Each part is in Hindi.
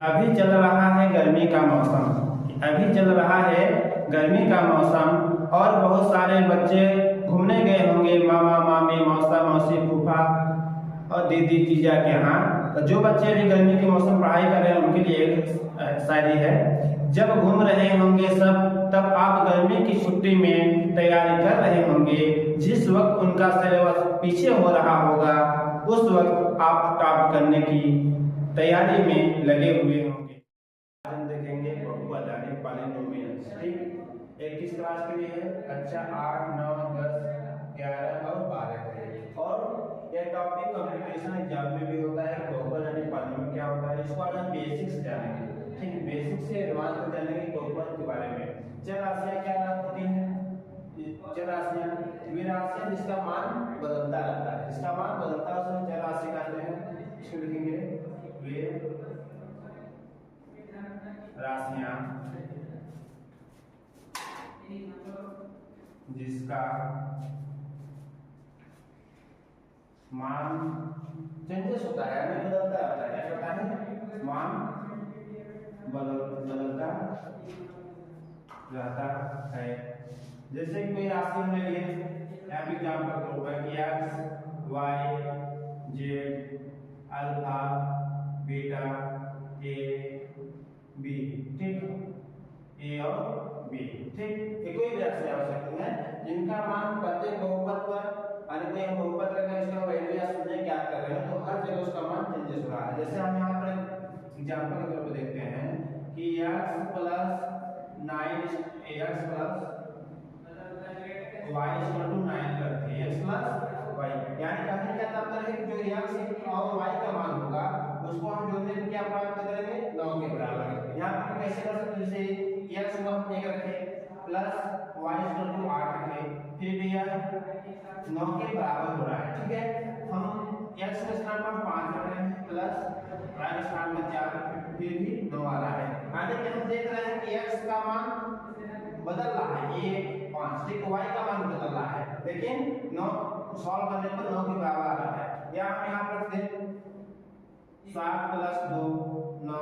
अभी चल रहा है गर्मी का मौसम। अभी चल रहा है गर्मी का मौसम और बहुत सारे बच्चे घूमने गए होंगे मामा मामी मौसा मौसी फूफा और दीदी जीजा के यहाँ। तो जो बच्चे अभी गर्मी के मौसम पढ़ाई कर रहे हैं उनके लिए एक शायरी है। जब घूम रहे होंगे सब तब आप गर्मी की छुट्टी में तैयारी कर रहे होंगे। जिस वक्त उनका सिलेबस पीछे हो रहा होगा उस वक्त आप टॉप करने की तैयारी में लगे हुए होंगे। आज हम देखेंगे बहुपदार्थ पॉलिनोमियल्स। ठीक, एक किस क्लास के लिए है? कक्षा 8, 9, 10, 11 और 12 के लिए। और यह टॉपिक कम्पिटिशन एग्जाम में भी होता है। बहुपद पॉलिनोमियल क्या होता है इसको आज हम बेसिक्स जानेंगे। ठीक, बेसिक से एडवांस तक जानेंगे बहुपद के बारे में। चर राशियां क्या होती हैं? चर राशियां वे राशियां जिसका मान बदलता रहता है। जिसका मान बदलता है उसे चर राशि कहते हैं। इसको लिखेंगे वे राशियां जिसका मान चेंजेस होता है यानी बदलता रहता है। क्या होता है? मान बदलता रहता है। जैसे कोई राशि में लिए यहाँ पे एग्जाम्पल के ऊपर कि X Y Z alpha beta A B. ठीक, ए और बी। ठीक, ये कोई भी राशि हो सकती है जिनका मान प्रत्येक बहुपद पर यानी कोई हम बहुपद रखें उसका वैल्यू या शून्य ज्ञात कर रहे हैं तो हर जगह उसका मान चेंजेस हो रहा है। जैसे हम यहाँ पर एग्जांपल के तौर पर देखते हैं कि x plus 9 x plus y equal to 9 करते हैं। x प्लस y यानी कहने का तात्पर्य है कि जो x और y का मान होगा उसको हम जोड़ने पे क्या प्राप्त करेंगे? 9 के बराबर। यहाँ पर कैसे कर सकते हैं? जैसे x को हम 1 रखें प्लस y इक्वल टू 8 रखें फिर भी यह 9 के बराबर हो रहा है। ठीक है, हम x के स्थान पर 5 रख रहे हैं प्लस y के स्थान पर 4 फिर भी 9 आ रहा है। यानी कि हम देख रहे हैं कि x का मान बदल रहा है 1 5। ठीक, y का मान बदल रहा है लेकिन 9 सॉल्व करने पर 9 के बराबर आ रहा है। या हम यहाँ पर देख 7 प्लस 2 9।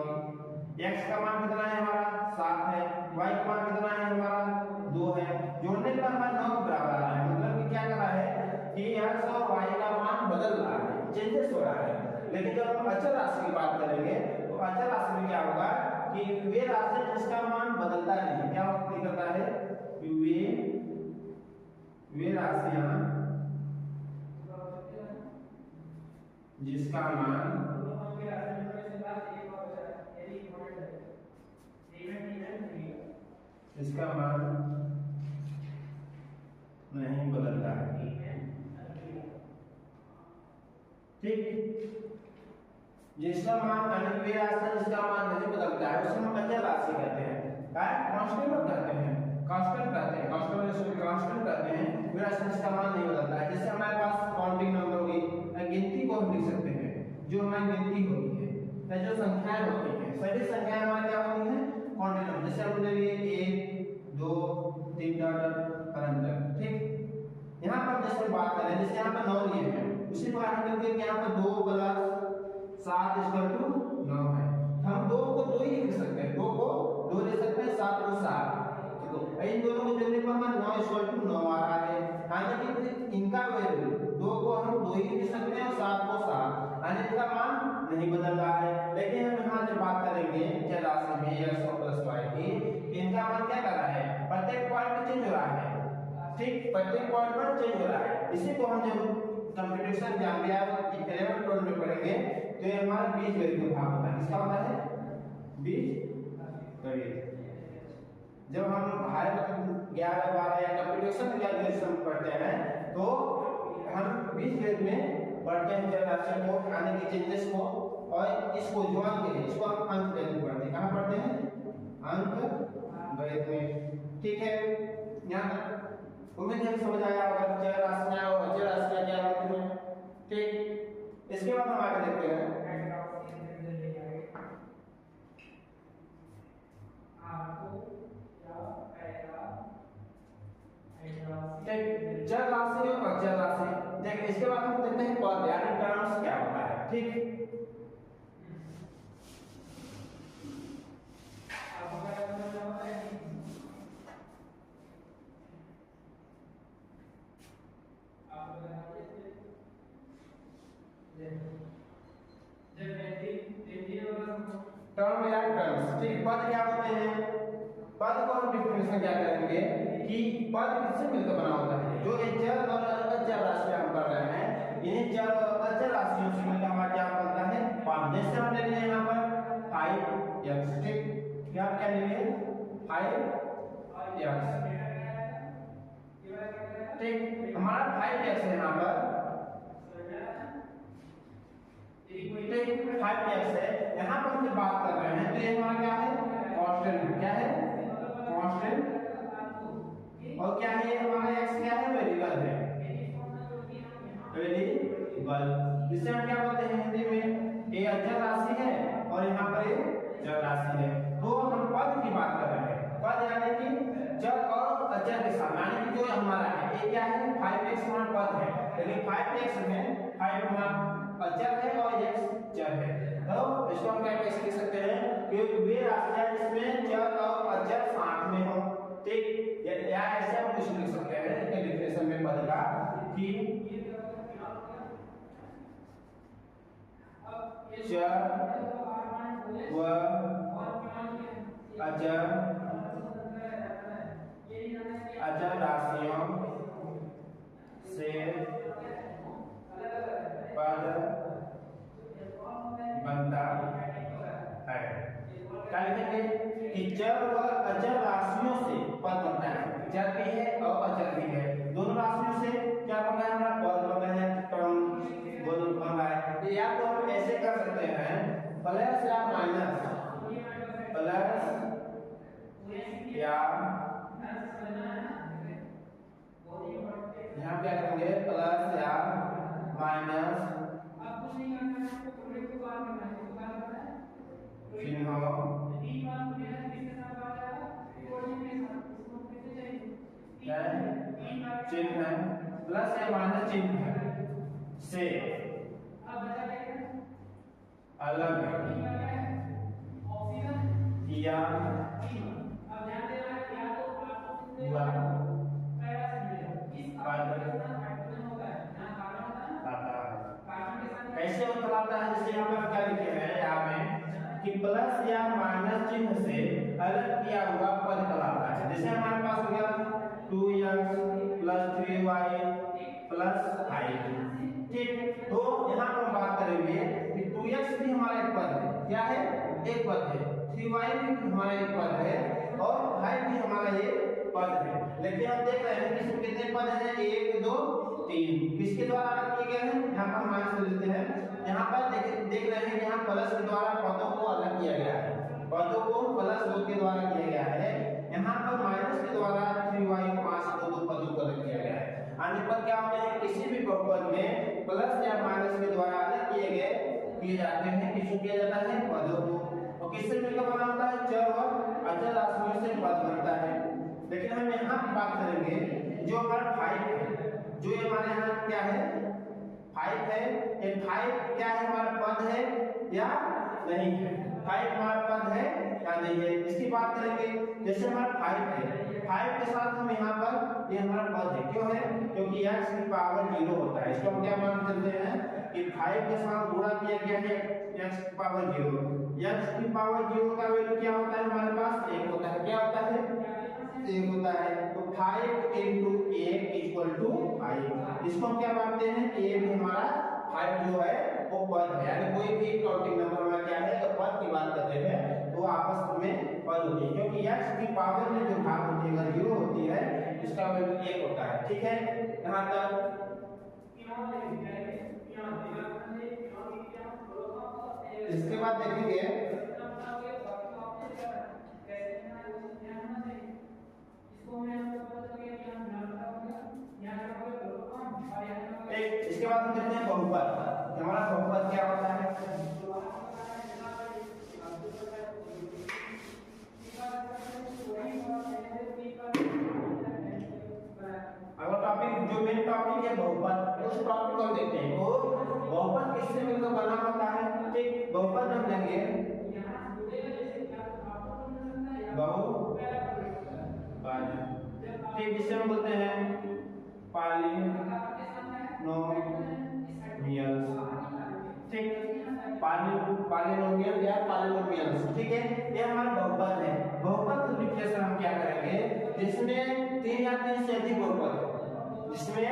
x का मान कितना है हमारा? 7 है। y का मान कितना है हमारा? 2 है। जोड़ने पर हमारा 9 के बराबर आ रहा है। मतलब कि क्या कर रहा है कि x और y का मान बदल रहा है, चेंजेस हो रहा है। लेकिन जब हम अचर राशि की बात करेंगे तो अचर राशि में क्या होगा कि वे राशि जिसका मान बदलता नहीं है। क्या करता है? वे राशियां जिसका मान इसका मान नहीं बदलता है। ठीक, जिसका मान वे राशि जिसका मान नहीं बदलता है उसे हम अचर राशि कहते हैं। कांस्टेंट कहते हैं। कांस्टेंट कहते हैं। कांस्टेंट कहते हैं वे राशि जिसका मान नहीं बदलता है। जैसे हमारे पास काउंटिंग नंबर होगी, गिनती को हम लिख सकते हैं जो हमारी गिनती होती है, जो संख्याएं होती हैं सभी संख्याएं हमारी क्या होती हैं? Counting number. जैसे हमने लिए 1 2 3 अनंत। ठीक, यहाँ पर जैसे बात करें जैसे यहाँ पर 9 लिए हैं उसी प्रकार हम लिखते हैं कि यहाँ पर 2 प्लस 7 इक्वल टू 9 है। हम 2 को 2 ही लिख सकते हैं, 2 को 2 ले सकते हैं, 7 को 7। देखो इन दोनों को जोड़ने पर हमारा 9 इक्वल टू 9 आ रहा है। यानी कि इनका वैल्यू 2 को हम 2 ही लिख सकते हैं और 7 को 7, यानी इनका मान नहीं बदल रहा है। लेकिन हम यहाँ जब बात करेंगे चर राशि में x और प्लस y की, इनका मान क्या कर रहा है? प्रत्येक पॉइंट पे चेंज हो रहा है। ठीक, प्रत्येक पॉइंट पर चेंज हो रहा है। इसी को हम जब कंप्यूटेशन एग्जाम में या 11th 12 में पढ़ेंगे तो ये हमारा बीजगणित का भाग होता है। किसका होता है? बीजगणित। जब हम हायर 11 12 या कंप्यूटेशन ग्रेजुएशन पढ़ते हैं तो हम बीजगणित में पढ़ते हैं चर राशि को, यानी कि चेंजेस को, और इसको जो अंक है इसको हम अंकगणित में पढ़ते हैं। कहाँ पढ़ते हैं? अंकगणित में। ठीक है, यहाँ उम्मीद है समझ आया होगा चर राशियां और अचर राशियां क्या होती हैं। ठीक, इसके बाद हम आगे देखते हैं चर राशि और अचर राशि। देखिए इसके बाद हम देखते हैं पद यानी टर्म्स क्या होता है। ठीक, टर्म या टर्म्स, ठीक। पद क्या होते हैं? पद को हम डिफिनेशन क्या करेंगे कि पद किससे मिलकर बना होता है? जो ये चर और अचर राशि हम पढ़ रहे हैं, इन्हीं चर और अचर राशियों से मिलकर हमारा क्या बनता है? पद। जैसे हम ले लिए यहाँ पर 5x, ठीक। क्या क्या ले लिए? 5x, ठीक। हमारा 5x है यहाँ पर, ठीक। 5x है, यहाँ पर हम बात कर रहे हैं तो ये हमारा क्या है? कांस्टेंट। क्या है? कांस्टेंट। और क्या है? हमारा x क्या है? वेरिएबल है, वेरिएबल। जिसे हम क्या बोलते हैं हिंदी में? ये अचर राशि है और यहाँ पर ये चर राशि है। तो हम पद की बात कर रहे हैं। पद यानी कि चर और अचर के साथ, यानी कि जो हमारा है ये क्या है? 5x हमारा पद है, लेकिन 5x में 5 हमारा अचर है और x चर है। तो इसको हम क्या कैसे लिख सकते हैं कि वे राशियां जिसमें चर और अचर साथ में हो, ठीक। या ऐसे हम कुछ लिख सकते हैं कि डिफिनेशन में पद का कि चर व अचर राशियों से पद बनता है। क्या लिखेंगे कि चर व अचर राशियों से पद बनता है। चर भी है और अचर भी है, दोनों राशियों से क्या बन रहा है? हमारा पद बन रहा है, टर्म बन रहा है। या तो हम ऐसे कर सकते हैं प्लस या माइनस, प्लस या यहाँ क्या करेंगे? प्लस या माइनस चिन्ह है, प्लस या माइनस चिन्ह से अलग किया हुआ कैसे उत्तर आता है? जैसे यहाँ पर क्या लिखे हैं यहाँ में कि प्लस या माइनस चिन्ह से अलग किया हुआ पद कहलाता है। जैसे हमारे पास हो गया 2x प्लस 3y प्लस 5, ठीक। तो यहाँ पर बात करेंगे कि 2x भी हमारा एक पद है। क्या है? एक पद है। 3y भी हमारा एक पद है और 5 भी हमारा ये पद है। लेकिन हम देख रहे हैं कि इसमें कितने पद हैं? 1 2 3। किसके द्वारा अलग किए गए हैं? यहाँ पर माइनस ले लेते हैं। यहाँ पर देख रहे हैं कि यहाँ प्लस के द्वारा पदों को अलग किया गया है, पदों को प्लस 2 के द्वारा किया गया है। यहाँ पर माइनस के द्वारा 3y 5 दो पदों को अलग किया गया है। अन्य पद क्या होते हैं? किसी भी बहुपद में प्लस या माइनस के द्वारा अलग किए जाते हैं। किसको किया जाता है? पदों को। और किससे मिलकर बना होता है? चर और अचर राशियों से पद बनता है। लेकिन हम यहाँ बात करेंगे जो हमारा 5 है, जो ये हमारे यहाँ क्या है? 5 है। ये 5 क्या है? हमारा पद है या नहीं है? 5 हमारा पद है या नहीं है, इसकी बात करेंगे। जैसे हमारा 5 है, 5 के साथ हम यहाँ पर ये हमारा पद है। क्यों है? क्योंकि x की पावर 0 होता है। इसको हम क्या मान चलते हैं कि 5 के साथ गुणा किया गया है x की पावर 0। x की पावर 0 का वैल्यू क्या होता है? हमारे पास 1 होता है। क्या होता है? 1 होता है। तो 5 into 1 इक्वल टू 5। इसको हम क्या मानते हैं? a भी हमारा 5 जो है वो पद है, यानी कोई भी काउंटिंग नंबर हमारा क्या है? तो पद की बात करते हैं तो आपस में पद होती है, क्योंकि x की पावर में जो भाग होती है अगर 0 होती है इसका वैल्यू 1 होता है। ठीक है, यहाँ तक। इसके बाद देखेंगे इसके बाद हम देखते हैं बहुपद। हमारा बहुपद क्या होता है? अगर टॉपिक जो मेन टॉपिक है बहुपद, उस टॉपिक को देखते हैं। और बहुपद किससे मिलकर बना होता है? ठीक, बहुपद हम लेंगे बहुपद, ठीक, जिसे हम बोलते हैं पॉलिनोमियल्स। ठीक, पॉलिनोमियल या पॉलिनोमियल्स, ठीक है। ये हमारा बहुपद है। बहुपद लिखने से हम क्या करेंगे, जिसमें 3 या 3 से अधिक बहुपद है, जिसमें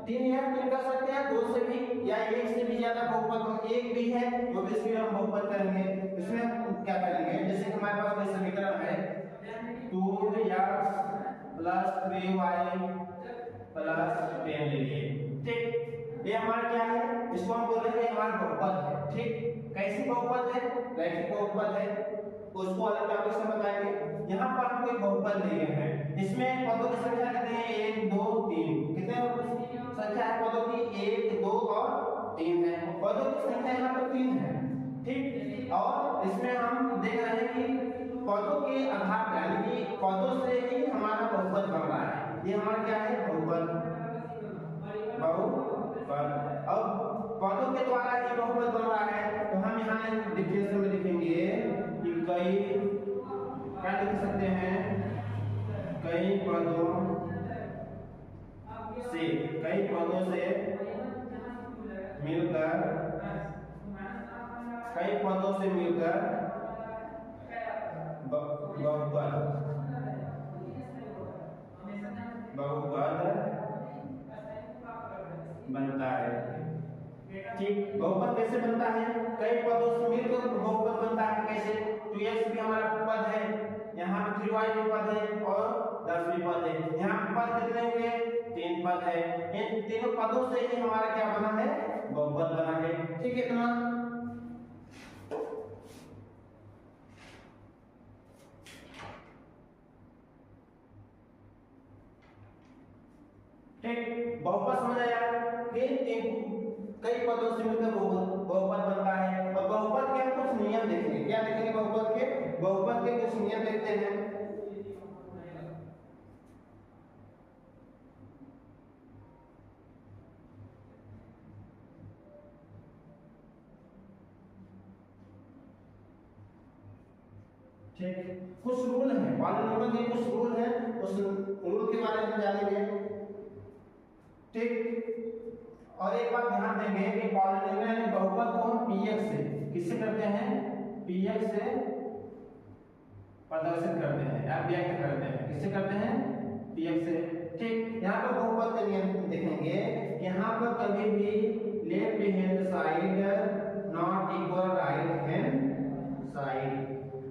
3 या 3 कर सकते हैं, 2 से भी या 1 से भी ज्यादा बहुपद हो, एक भी है तो भी इसमें हम बहुपद करेंगे। इसमें हम क्या करेंगे, जैसे कि हमारे पास कोई समीकरण है 2x + 3y + 10 लीजिए, ठीक। ये हमारा क्या है, इसको हम बोलेंगे हमारा बहुपद है, ठीक। कैसी बहुपद है, रैखिक बहुपद है, उसको अलग टॉपिक से बताएंगे। यहाँ पर हम कोई बहुपद लिए हैं, इसमें पदों की संख्या कितनी है, 1 2 3, कितने संख्या है पदों की, 1 2 और 3 है। पदों की संख्या यहाँ पर 3 है, ठीक। और इसमें हम देख रहे हैं कि पदों के आधार पर यानी कि पदों से ही हमारा बहुपद बन रहा है। ये हमारा क्या है, बहुपद। अब पदों के द्वारा ही बहुपद बन रहा है, तो हम यहाँ डिफिनेशन में लिखेंगे कि कई, क्या लिख सकते हैं, कई पदों से मिलकर, कई पदों से मिलकर बहुपद बनता है, ठीक। बहुपद कैसे बनता है, कई पदों से मिलकर बहुपद बनता है। कैसे, 2x भी हमारा पद है, यहाँ पे 3y भी पद है और 10 भी पद है। यहाँ पे पद कितने हुए, 3 पद है। इन तीनों पदों से ही हमारा क्या बना है, बहुपद बना है, ठीक है। इतना ठीक, बहुपद समझ आया कि कई पदों से मिलकर बहुपद बनता है। और बहुपद के कुछ नियम देखेंगे, क्या देखेंगे, बहुपद के कुछ नियम देखते हैं। ठीक, कुछ रूल है, पॉलिनोमियल के कुछ रूल है, उस रूल के बारे में जानेंगे, ठीक। और एक बात ध्यान देंगे कि पॉलिनोमियल यानी बहुपद को हम px से, किससे करते हैं, px से प्रदर्शित करते हैं या व्यक्त करते हैं। किससे करते हैं, px से, ठीक। यहाँ पर बहुपद का नियम देखेंगे, यहाँ पर कभी भी left hand side not equal right hand side,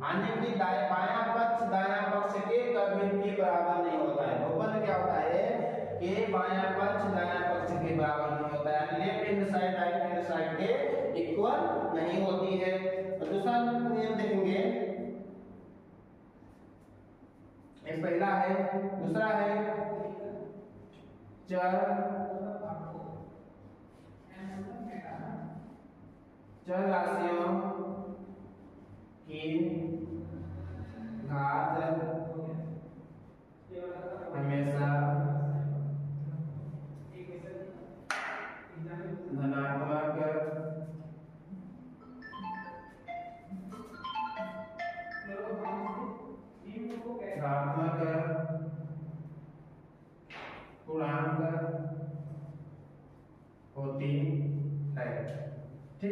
यानी कि बायां पक्ष दायां पक्ष के कभी भी बराबर नहीं होता है। बहुपद क्या होता है कि बायां पक्ष दायां पक्ष के बराबर नहीं होता है, left hand side right hand side के इक्वल नहीं होती है। तो दूसरा नियम देखेंगे, एक पहला है, दूसरा है चर राशियों की घात हमेशा धनात्मक पूर्णांक होती है, ठीक।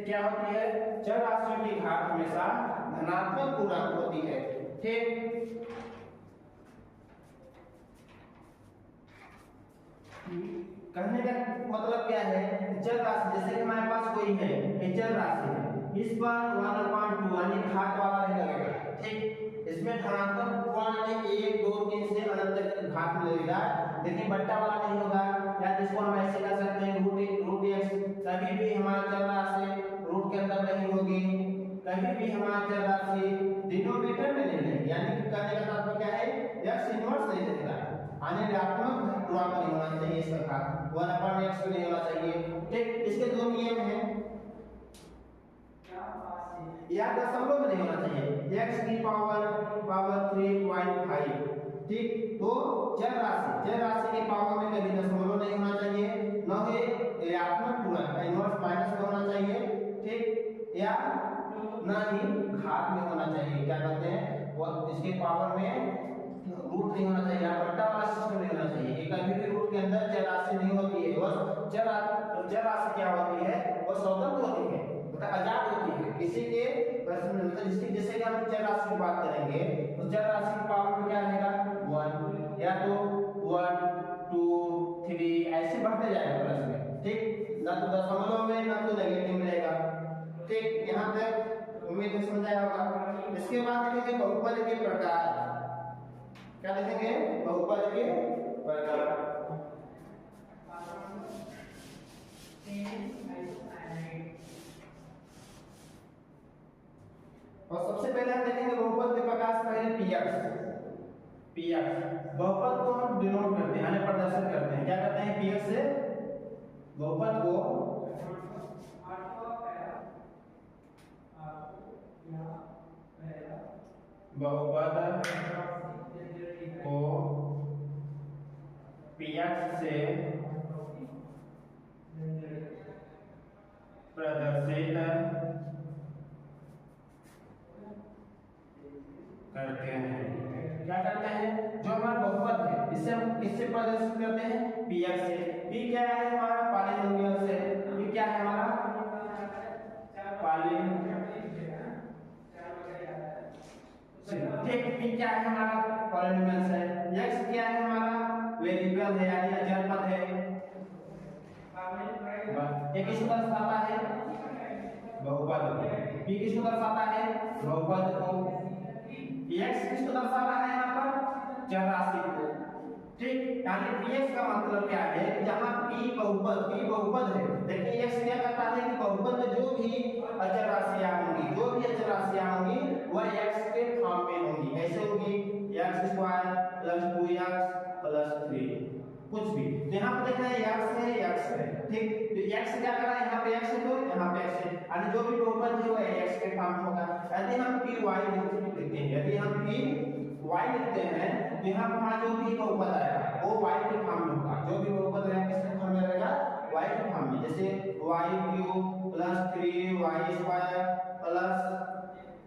क्या होती है, चर राशियों की घात हमेशा धनात्मक पूर्णांक होती है, ठीक। कहने का मतलब क्या है, चर राशि, जैसे कि हमारे पास कोई है, ये चर राशि है, इस पर 1/2 यानी घात वाला नहीं लगेगा, ठीक। इसमें धनात्मक पूर्णांक 1 2 3 से अनंत तक घात मिलेगा, लेकिन बट्टा वाला नहीं होगा। या जिसको हम ऐसे कह सकते हैं रूट x, कभी भी हमारा चर राशि रूट के अंदर नहीं होगी, कभी भी हमारा चर राशि डिनोमिनेटर में नहीं रहेगी, यानी कि कहने का तात्पर्य क्या है, x इनवर्स नहीं रहेगा, यानी ऋणात्मक पूर्णांक नहीं होना चाहिए, इसका घात 1/x नहीं होना चाहिए, ठीक। इसके दो नियम हैं, या दशमलव में नहीं होना चाहिए, x की पावर 3.5, ठीक। तो चर राशि के पावर में कभी दशमलव नहीं होना चाहिए, न ही ऋणात्मक पूर्णांक इनवर्स माइनस में होना चाहिए, ठीक। या न ही घात में होना चाहिए, क्या कहते हैं, वो इसके पावर में रूट नहीं होना चाहिए, बट्टा वाला सिस्टम नहीं होना चाहिए। कभी भी रूट के अंदर चर राशि नहीं होती है, और चर राशि क्या होती है, वो स्वतंत्र होती है, मतलब आजाद होती है किसी के मतलब जिसकी जैसे कि हम चर राशि की बात करेंगे तो चर राशि की पावर में क्या रहेगा 1 या तो 1 2 3 ऐसे बढ़ते जाएगा प्लस में, ठीक, ना तो दशमलव में ना तो नेगेटिव में रहेगा, ठीक। यहाँ तक उम्मीद है समझ आया होगा। इसके बाद देखेंगे बहुपद के प्रकार, क्या देखेंगे बहुपद के प्रकार। और सबसे पहले हम देखेंगे बहुपद के प्रकार से पहले पीएक्स बहुपद को हम डिनोट करते हैं यानी प्रदर्शन करते हैं, क्या करते हैं पीएक्स से बहुपद को पीएक्स से प्रदर्शित करते हैं। क्या करते हैं जो हमारा बहुपद है इससे हम किससे प्रदर्शित करते हैं पीएक्स से। पी क्या है हमारा पॉलिनोमियल से, पी क्या है हमारा पॉलिनोमियल, ठीक, पी क्या है हमारा पॉलिनोमियल से। एक्स क्या है हमारा वेरिएबल है यानी अचर पद है, ये किसको दर्शाता है बहुपद को, पी किसको दर्शाता है बहुपद को, एक्स किसको दर्शा रहा है यहाँ पर चर राशि को, ठीक। यानी px का मतलब क्या है कि जहाँ p बहुपद है, देखिए x क्या कहता है कि बहुपद में जो भी अचर राशियां होंगी वह x के फॉर्म में होंगी। कैसे होगी x² + 2x + 3 कुछ भी, तो यहाँ पे देख रहे हैं x है, ठीक, तो x क्या कर रहा है यहाँ पे x है तो यहाँ पे x है, यानी जो भी बहुपद है वो x के फॉर्म में होगा। यदि हम py लिखते हैं, यदि हम py लिखते हैं तो यहाँ पर हमारा जो भी बहुपद आएगा वो y के फॉर्म में होगा, जो भी बहुपद रहेगा किसके फॉर्म में रहेगा y के फॉर्म में, जैसे y³ + 3y² +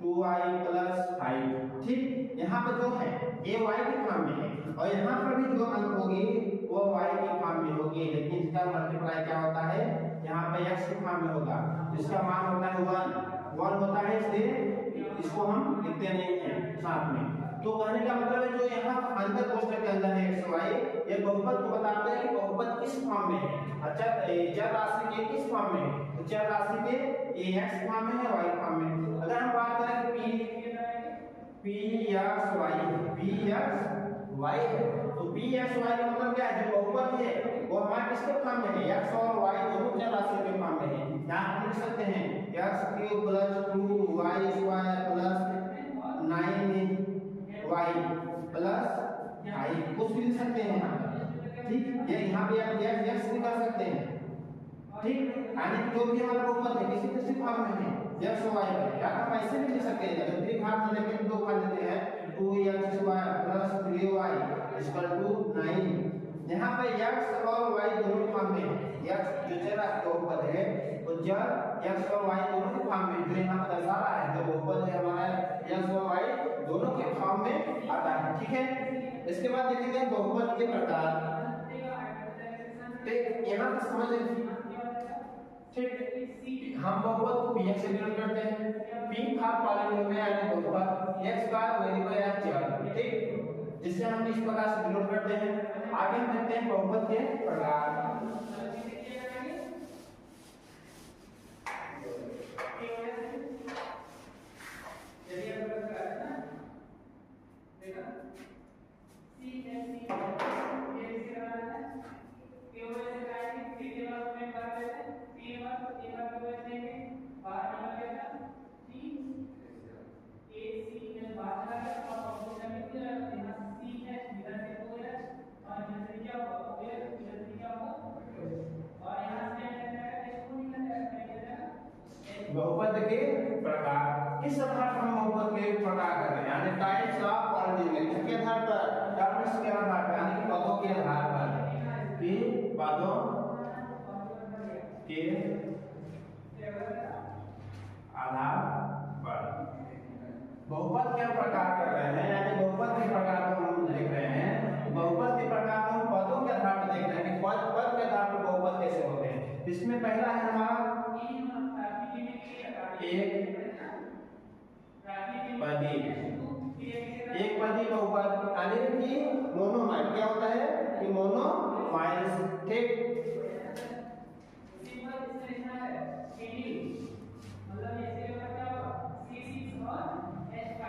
2y + 5, ठीक। यहाँ पर जो है ये y के फॉर्म में है और यहाँ पर भी जो अंक होगी वो y के फॉर्म में होगी, लेकिन इसका मल्टीप्लाई क्या होता है यहाँ पे x के फॉर्म में होगा, जिसका मान होता है 1 होता है, इसलिए इसको हम लिखते नहीं हैं साथ में। तो कहने का मतलब है जो यहाँ अंतर कोष्ठक के अंदर है x y, ये बहुपद को बताते हैं कि बहुपद किस फॉर्म में है, अच्छा चर राशि के किस फॉर्म में है, तो चर राशि के ये x फॉर्म में है y फॉर्म में। अगर हम बात करें pxy है तो pxy का मतलब क्या है, जो बहुपद है वो हमारे किसके फॉर्म में है x और y दोनों चर राशि के फॉर्म में है। यहाँ हम लिख सकते हैं x³ + 2y² + 9y + i कुछ भी लिख सकते हैं यहाँ, ठीक, ये यहाँ पे आप x भी कर सकते हैं, ठीक, यानी जो भी हमारा बहुपद है किसी किसी फॉर्म में है x और y पर, या हम ऐसे भी लिख सकते हैं अगर द्विघात में लेके दो कर लेते हैं 2xy + 3y = 9, यहाँ पे x और y दोनों फॉर्म में है, x जो चर राशि बहुपद है तो चर x और y दोनों के फॉर्म में, जो यहाँ पर दर्शा रहा है जो बहुपद है हमारा x और y दोनों के फॉर्म में आता है, ठीक है। इसके बाद देखेंगे बहुपद के प्रकार, ठीक, यहाँ पर समझ लीजिए, ठीक, हम बहुपद को px से डिनोट करते हैं, p का पॉलिनोमियल यानी बहुपद, x का वेरिएबल या चर, ठीक, जिसे हम इस प्रकार से डिनोट करते हैं। आगे हम देखते हैं बहुपद के प्रकार। बहुपद के प्रकार, किस आधार पर हम बहुपद के प्रकार कर रहे हैं, यानी टाइप्स ऑफ पॉलिनोमियल, किसके आधार पर, टर्म्स के आधार पर, यानी कि पदों के आधार पर, कि पदों के आधार पर बहुपद के प्रकार कर रहे हैं, यानी बहुपद के प्रकार को हम देख रहे हैं। बहुपद के प्रकार को हम पदों के आधार पर देख रहे हैं कि पद के आधार पर बहुपद कैसे होते हैं। इसमें पहला है हमारा एक पदी, एक पदी बहुपद यानी कि मोनोमाइल। क्या होता है कि मोनोमाइल्स। ठीक,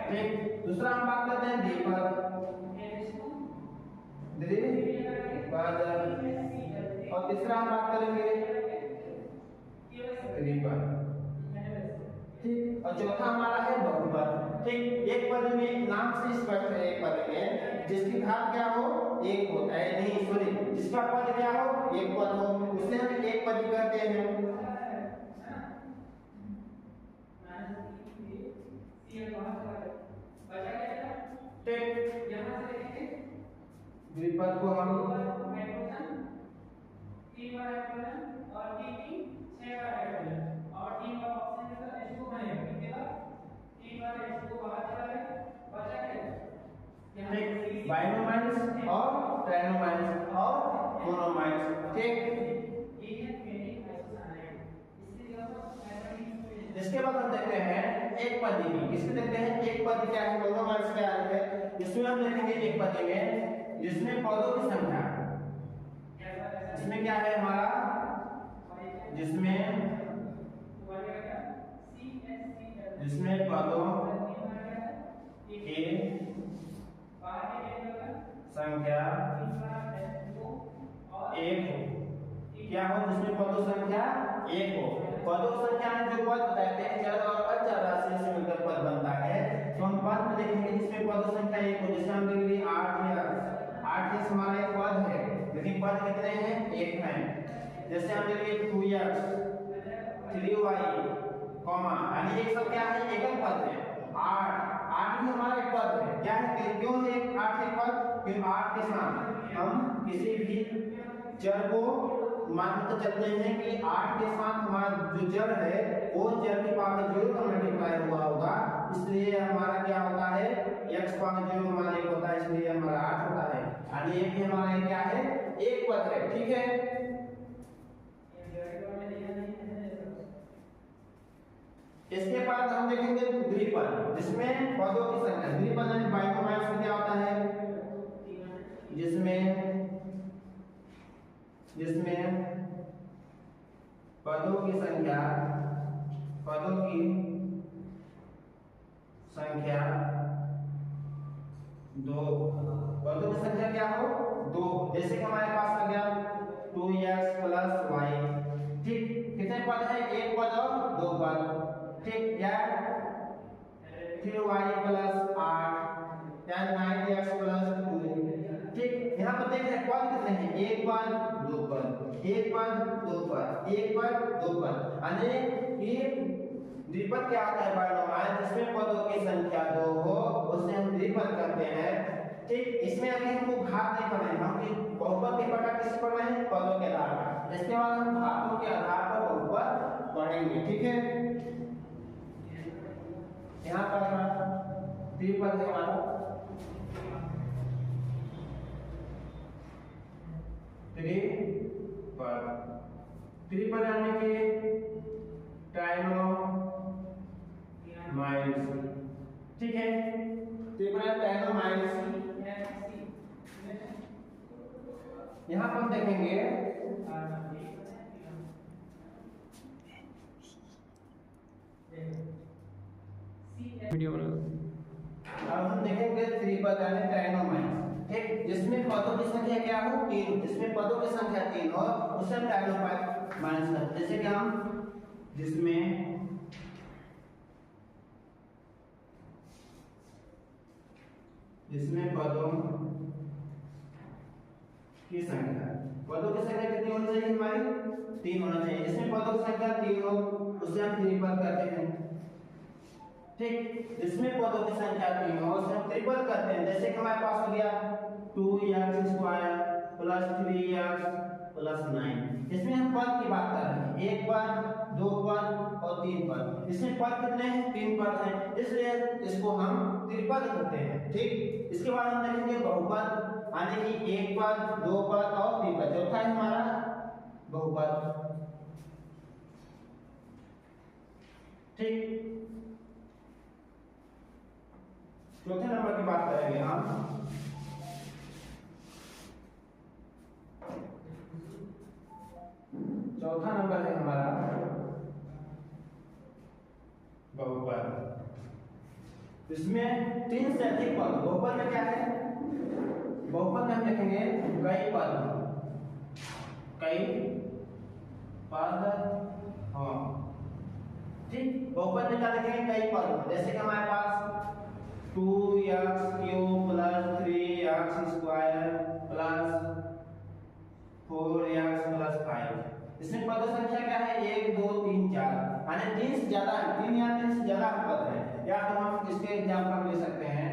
ठीक। दूसरा हम बात करते हैं द्विपद। और तीसरा हम बात करेंगे त्रिपद। ठीक, और चौथा हमारा है बहुपद। ठीक, एक पद में नाम से स्पष्ट है, एक पद में जिसकी घात क्या हो एक होता है, नहीं सॉरी जिसका पद क्या हो एक पद हो, उसे हम एक पद कहते हैं। द्विपद को हम बाइनोमाइल्स और ट्राइनोमाइल्स और मोनोमाइल्स। ठीक, इसके बाद हम देखते हैं एक पदी की। किसको देखते हैं एक पदी क्या है, मोनोमाइल्स क्या है। इसमें हम देखेंगे एक पदी में जिसमें पदों की संख्या, इसमें क्या है हमारा, जिसमें पदों की संख्या एक हो। क्या हो, जिसमें पदों संख्या एक हो। पदों संख्या में जो पद बताते हैं चर और अचर राशि से मिलकर पद बनता है, तो हम पद में देखेंगे जिसमें पदों संख्या एक हो। जैसे हम देखेंगे 8 हमारा एक पद है, लेकिन पद कितने हैं एक हैं। जैसे हम देखेंगे 2x 3y कॉमा, यानी एक सब क्या है एकल पद है। 8 भी हमारा एक पद है। क्या है, क्यों है 8 एक पद, क्योंकि 8 के साथ हम किसी भी चर को मानते चलते हैं कि 8 के साथ हमारा जो जड़ है वो जड़ की पावर 0 का मल्टीप्लाई हुआ होगा, इसलिए हमारा क्या होता है x पावर 0 हमारा 1 होता है, इसलिए हमारा 8 होता है। यानी ये भी हमारा क्या है एक पद है। ठीक है, इसके बाद हम देखेंगे द्विपद जिसमें पदों की संख्या, द्विपद यानी बाइनोमाइल्स में क्या होता है, जिसमें पदों की संख्या दो, पदों की संख्या क्या हो दो। जैसे कि हमारे पास आ गया 2x + y। ठीक, कितने पद है एक पद और दो पद। ठीक, या 3y + 8 या 9x + 2। ठीक, यहाँ पर देख रहे हैं पद कितने हैं, एक पद दो पद, एक पद दो पद, एक पद दो पद। यानी कि द्विपद क्या होता है बाइनोमाइल, जिसमें पदों की संख्या दो हो उसे हम द्विपद कहते हैं। ठीक, इसमें अभी हमको घात नहीं पढ़ना है, हम बहुपद के प्रकार किससे पढ़ना है पदों के आधार पर। इसके बाद हम घातों के आधार पर बहुपद पढ़ेंगे। ठीक है, यहाँ पर द्विपद है हमारा त्रिपद यानी कि ट्राइनोमाइल्स। ठीक है, त्रिपद ट्राइनोमाइल्स। यहाँ पर देखेंगे वीडियो बना, अब हम देखेंगे त्रिपद यानी ट्राइनोमाइल्स। ठीक, जिसमें पदों की संख्या क्या हो 3, जिसमें पदों की संख्या 3 हो उसे हम ट्राइनोमाइल्स कहते हैं। जैसे कि हम जिसमें पदों की संख्या कितनी होनी चाहिए हमारी 3 होना चाहिए। जिसमें पदों की संख्या 3 हो उसे हम त्रिपद कहते हैं। ठीक, जिसमें पदों की संख्या 3 हो उसे हम त्रिपद कहते हैं। जैसे कि हमारे पास हो गया 2x² + 3x + 9। इसमें हम पद की बात कर रहे हैं, एक पद दो पद और तीन पद। इसमें पद कितने हैं 3 पद हैं, इसलिए इसको हम त्रिपद कहते हैं। ठीक, इसके बाद हम देखेंगे बहुपद यानी कि एक पद दो पद और तीन पद। चौथा है हमारा बहुपद। ठीक। चौथे नंबर की बात करेंगे हम। चौथा नंबर है हमारा बहुपद। इसमें 3 से अधिक पद। बहुपद में क्या है? बहुपद में हम देखेंगे कई पद, कई पद। हाँ ठीक, बहुपद में क्या देखेंगे? कई पद। जैसे कि हमारे पास 2x³ plus 3x² plus 4x plus 5। इसमें पद संख्या क्या है? 1 2 3 4, यानी 3 से ज्यादा है, 3 या 3 से ज्यादा पद है। या तो हम इसके एग्जांपल ले सकते हैं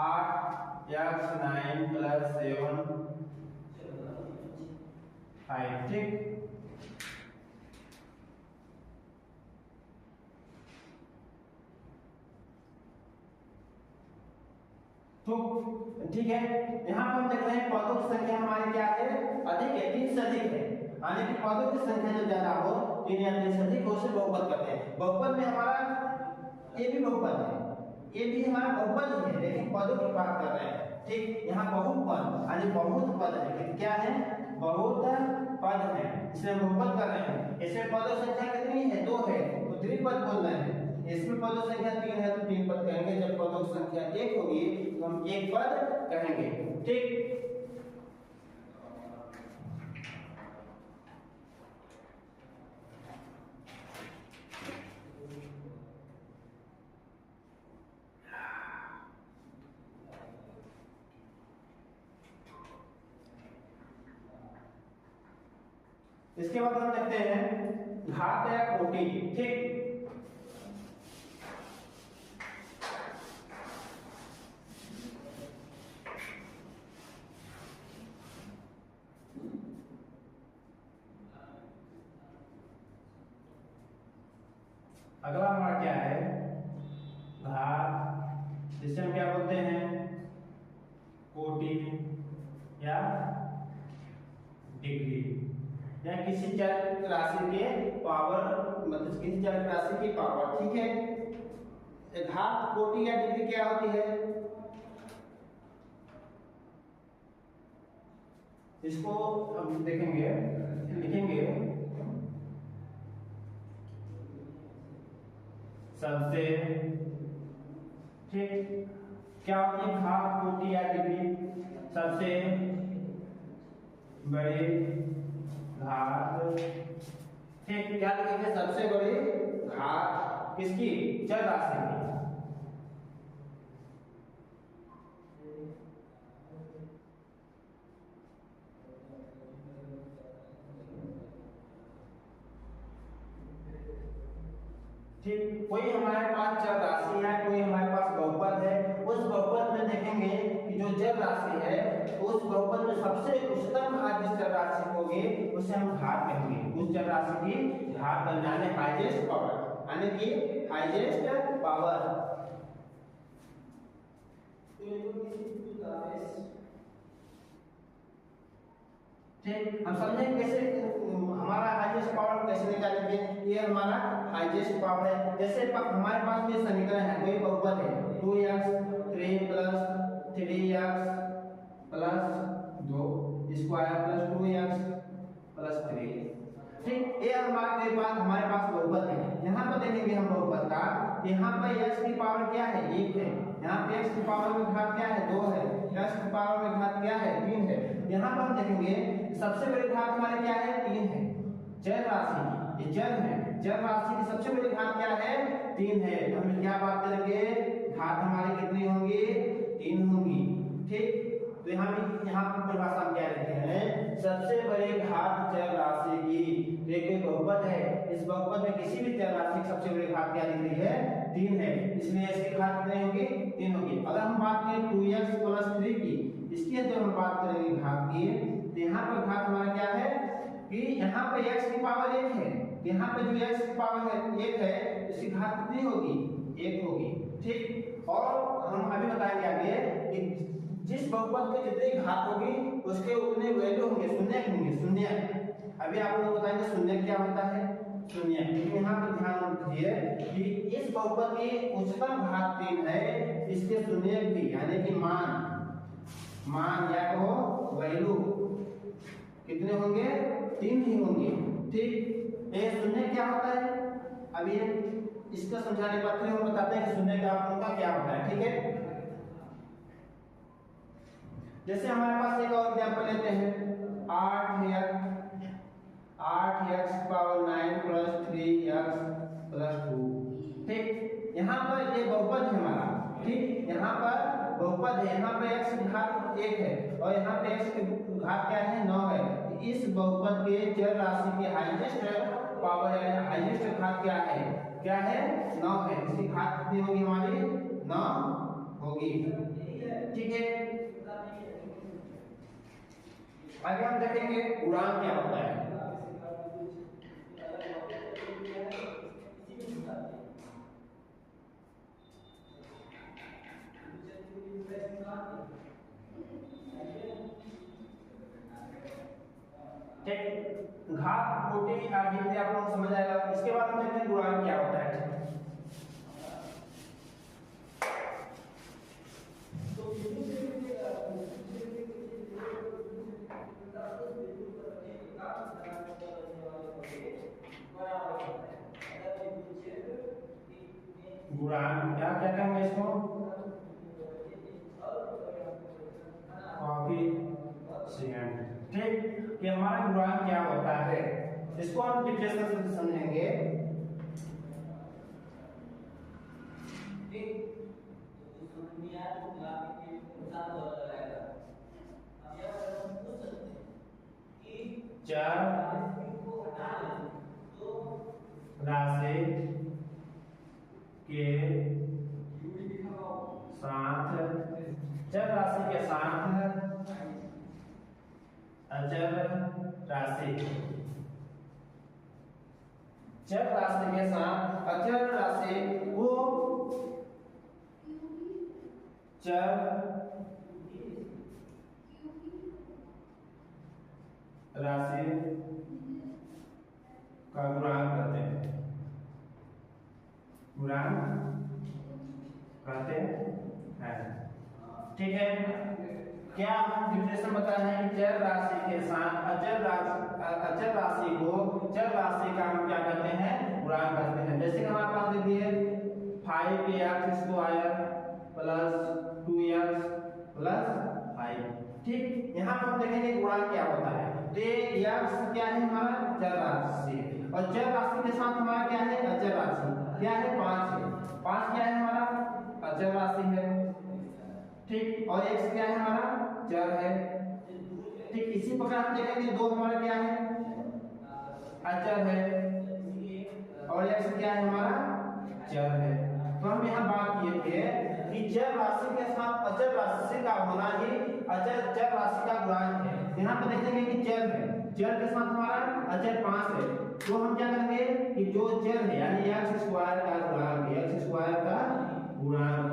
8x9 प्लस 7 5। ठीक, तो ठीक है, यहाँ पर हम देख रहे हैं पदों की संख्या हमारी क्या है? अधिक है, 3 से अधिक है। यानी कि पदों की संख्या जो ज्यादा हो, 3 या 3 से अधिक हो, उसे बहुपद कहते हैं। बहुपद में हमारा ये भी बहुपद है, ये भी हमारा बहुपद ही है, लेकिन पदों की बात कर रहे हैं। ठीक, यहाँ बहुपद यानी बहुत पद है। क्या है? बहुत पद है, इसलिए हम बहुपद कर रहे हैं। इसमें पदों की संख्या कितनी है? 2 है, तो द्विपद बोल रहे हैं। इसमें पदों की संख्या 3 है तो 3 पद कहेंगे। जब पदों की संख्या 1 होगी तो हम 1 पद कहेंगे। ठीक, इसके बाद हम देखते हैं घात या कोटि। ठीक, अगला हमारा क्या है? घात, जिसे हम क्या बोलते हैं? कोटि या डिग्री, या किसी चर राशि के पावर, मतलब किसी चर राशि की पावर। ठीक है, घात, कोटि या डिग्री क्या होती है? इसको हम देखेंगे, लिखेंगे सबसे। ठीक, क्या होती है घात, कोटि या डिग्री? सबसे बड़ी घात। ठीक, क्या लिखेंगे? सबसे बड़ी घात किसकी? चर राशि की। ठीक, कोई हमारे पास चर राशि है, कोई हमारे पास बहुपद है। उस बहुपद में देखेंगे कि जो चर राशि है, उस बहुपद में सबसे उच्चतम घात जिस चर राशि की होगी उसे हम घात कहेंगे। उस चर राशि की घात बन जाने हाईएस्ट पावर, यानी कि हाईएस्ट पावर। ठीक, हम समझेंगे कैसे हमारा हाईएस्ट पावर कैसे निकालेंगे। ये हमारा हाईएस्ट पावर है। जैसे हमारे पास ये समीकरण है, कोई बहुपद है 2x3 plus 3x plus 2 square plus 2x plus 3। ठीक, ये हमारे पास बहुपद है। यहाँ पर देखेंगे हम बहुपद का, यहाँ पर x की पावर क्या है? 1 है। यहाँ पे x की पावर में घात क्या है? 2 है। x की पावर में घात क्या है? 3 है। यहाँ पर हम देखेंगे सबसे बड़ी घात हमारे क्या है? 3 है। चर राशि की, ये चर है, चर राशि की सबसे बड़ी घात क्या है? 3 है। हम क्या बात करेंगे? घात हमारी कितनी होंगी? 3 होंगी। ठीक, तो यहाँ पर परिभाषा हम क्या लिखते हैं? सबसे बड़ी घात चर राशि की। तो एक बहुपद है, इस बहुपद में किसी भी चर राशि की सबसे बड़ी घात क्या लिख रही है? 3 है, इसलिए इसकी घात कितनी होगी? 3 होगी। अगर हम बात करें 2x प्लस 3 की, इसकी जब हम बात करेंगे घात की, तो यहाँ पर घात हमारा क्या है कि यहाँ पे x की पावर 1 है, यहाँ पे जो x की पावर है 1 है, इसकी घात कितनी होगी? 1 होगी। ठीक, और हम अभी बताएंगे आगे कि जिस बहुपद की जितनी घात होगी उसके उतने वैल्यू होंगे, शून्य होंगे। शून्य, अभी आप लोग बताएंगे शून्य क्या होता है। शून्य। लेकिन यहाँ पर ध्यान दीजिए कि इस बहुपद की उच्चतम घात 3 है, इसके शून्य भी यानी कि मान या कहो वैल्यू कितने होंगे? 3 ही होंगे। ठीक, ये शून्य क्या होता है? अभी इसको समझाने के बाद फिर हम बताते हैं कि शून्य का आपका क्या होता है। ठीक है, जैसे हमारे पास एक और एग्जांपल लेते हैं 8x power 9 plus 3x plus 2। ठीक, यहाँ पर ये बहुपद है हमारा। ठीक, यहाँ पर बहुपद है, यहाँ पे x की घात 1 है और यहाँ पे x की घात क्या है? 9 है। इस बहुपद के चर राशि की हाईएस्ट पावर यानी हाईएस्ट घात क्या है? 9 है। इसकी घात कितनी होगी? हमारी 9 होगी। ठीक है, आगे हम देखेंगे गुणांक क्या होता है। ठीक, घात कोटि आगे आप लोग समझ आएगा। इसके बाद हम देखते हैं गुणांक क्या होता है। गुणांक क्या क्या कहेंगे इसको? कोएफिशिएंट। ठीक, कि हमारा गुणांक क्या होता है, इसको हम डिफरेंशियल से समझेंगे। चर राशि के साथ अचर राशि के साथ चर राशि के साथ अचर राशि को चर राशि का गुणांक कहते हैं। गुणांक कहते हैं। ठीक है, क्या हम डिफरेंशियल बताए हैं कि चर राशि के साथ अचर राशि को चर राशि का हम क्या कहते हैं? गुणांक कहते हैं। जैसे कि हमारे पास दे दिए 5x square plus 2x plus 5। ठीक, यहाँ पर हम देखेंगे गुणांक क्या होता है। तो x क्या है? हमारा चर राशि, और चर राशि के साथ हमारा क्या है? अचर राशि क्या है? 5 है। 5 क्या है? हमारा अचर राशि है। ठीक, और x क्या है? हमारा चर है। ठीक, इसी प्रकार हम देखेंगे 2 हमारा क्या है? अचर है, और x क्या है? हमारा चर है। तो हम यहाँ बात किए थे कि चर राशि के साथ अचर राशि का होना ही चर राशि का गुणांक है। यहाँ पे देखेंगे कि चर है, चर के साथ हमारा अचर 5 है, तो हम क्या करेंगे कि जो चर है यानी x स्क्वायर का गुणांक, x स्क्वायर का गुणांक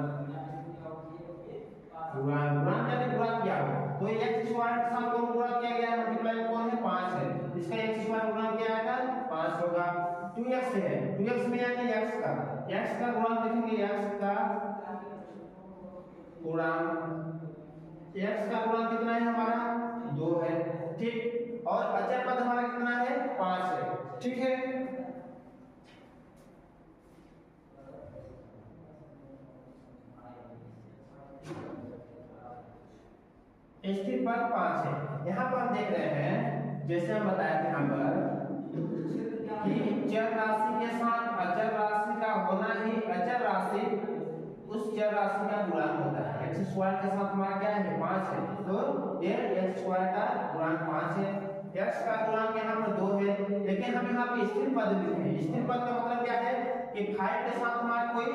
यानी गुणा किया हो, तो x स्क्वायर के साथ कौन गुणा किया गया है? मल्टीप्लाई कौन है? 5 है, इसका x स्क्वायर गुणा किया आएगा 5 होगा। 2x है, 2x में यानी x का गुणांक देखेंगे, x का गुणांक कितना है? हमारा 2 है। ठीक, और अचर पद हमारा कितना है? 5 है। ठीक है, स्थिर पद 5 है। यहाँ पर हम देख रहे हैं, जैसे हम बताया थे यहाँ पर कि चर राशि के साथ अचर राशि का होना ही अचर राशि उस चर राशि का गुणांक होता है। x स्क्वायर के साथ हमारा क्या है? 5 है, तो ये x स्क्वायर का गुणांक 5 है। x का गुणांक यहाँ पर 2 है, लेकिन हम यहाँ पे स्थिर पद लिखे हैं। स्थिर पद का मतलब क्या है कि 5 के साथ हमारा कोई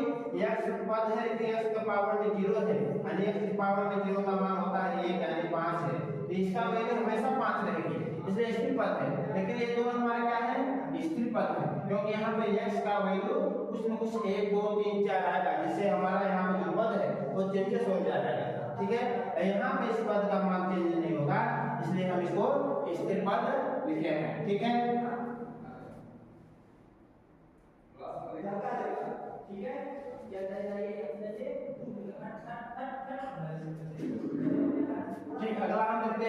x पद है, लेकिन x के पावर में 0 है, यानी x के पावर में 0 का मान होता है 1 यानी 5 है, तो इसका वैल्यू हमेशा 5 रहेगी, इसलिए स्थिर पद है। लेकिन ये दोनों हमारा क्या है? स्थिर पद है, क्योंकि यहाँ पे x का वैल्यू कुछ न कुछ 1 2 3 4 आएगा, जिससे हमारा यहाँ पे जो पद है वो चेंजेस हो जाएगा। ठीक है, यहाँ पे इस पद का मान चेंज नहीं होगा, इसलिए हम इसको स्थिर पद लिखे हैं। ठीक है,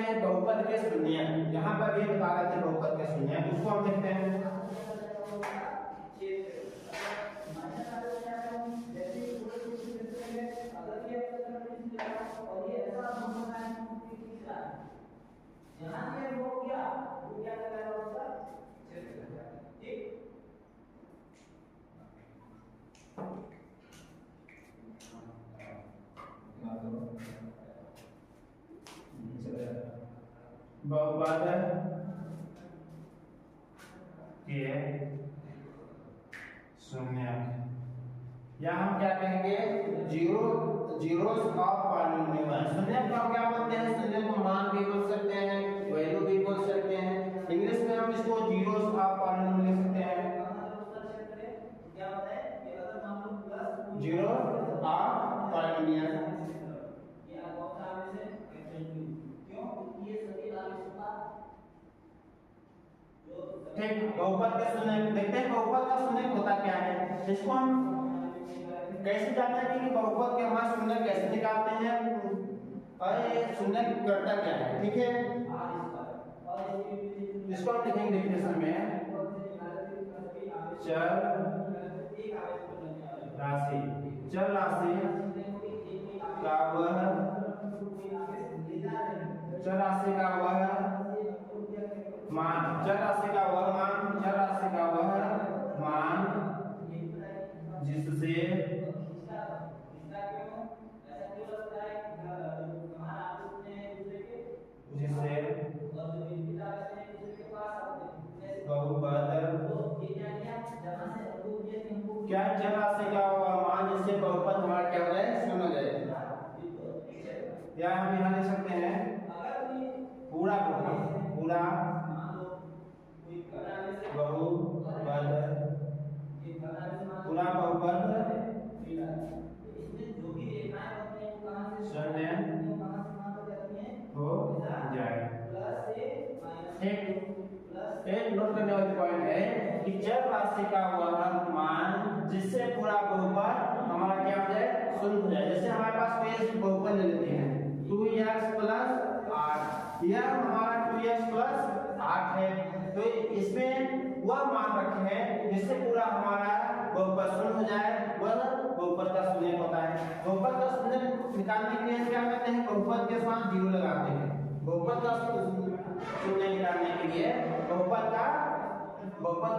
हैं बहुपद के शून्य, यहाँ पर भी बता रहे थे बहुपद के शून्य, उसको हम देखते हैं। बहुपद के शून्य, या हम क्या कहेंगे जीरोस ऑफ पॉलिनोमियल। शून्य को हम क्या बोलते हैं, शून्य को मान भी बोल सकते हैं, वैल्यू भी बोल सकते हैं, इंग्लिश में हम इसको जीरोस ऑफ पॉलिनोमियल लिख सकते हैं, जीरो ऑफ पॉलिनोमियल। ठीक, बहुपद का शून्य देखते हैं, बहुपद का शून्य होता क्या है, इसको हम कैसे जानते हैं कि बहुपद के हमारे शून्य कैसे निकालते हैं और ये शून्य करता क्या है। ठीक है, इसको हम लिखेंगे डेफिनेशन में, चर राशि का वह मान, चर राशि का वह मान जिससे बहुपद, क्या चर राशि का वह मान जिससे बहुपद हमारा क्या हो जाए, शून्य हो जाए। या हम यहाँ लिख सकते हैं पूरा बहुपद शून्य हो जाए। एक नोट करने वाली पॉइंट है कि चर राशि का वह मान जिससे पूरा बहुपद हमारा क्या हो जाए, शून्य हो जाए। जैसे हमारे पास कोई बहुपद ले लेते हैं 2x + 8, यह हमारा 2x + 8 है, तो इसमें वह मान रखे हैं जिससे पूरा हमारा बहुपद शून्य हो जाए, वह बहुपद का शून्य होता है। बहुपद का शून्य निकालने के लिए क्या करते हैं, बहुपद के साथ जीरो लगाते हैं। बहुपद का शून्य निकालने के लिए बहुपद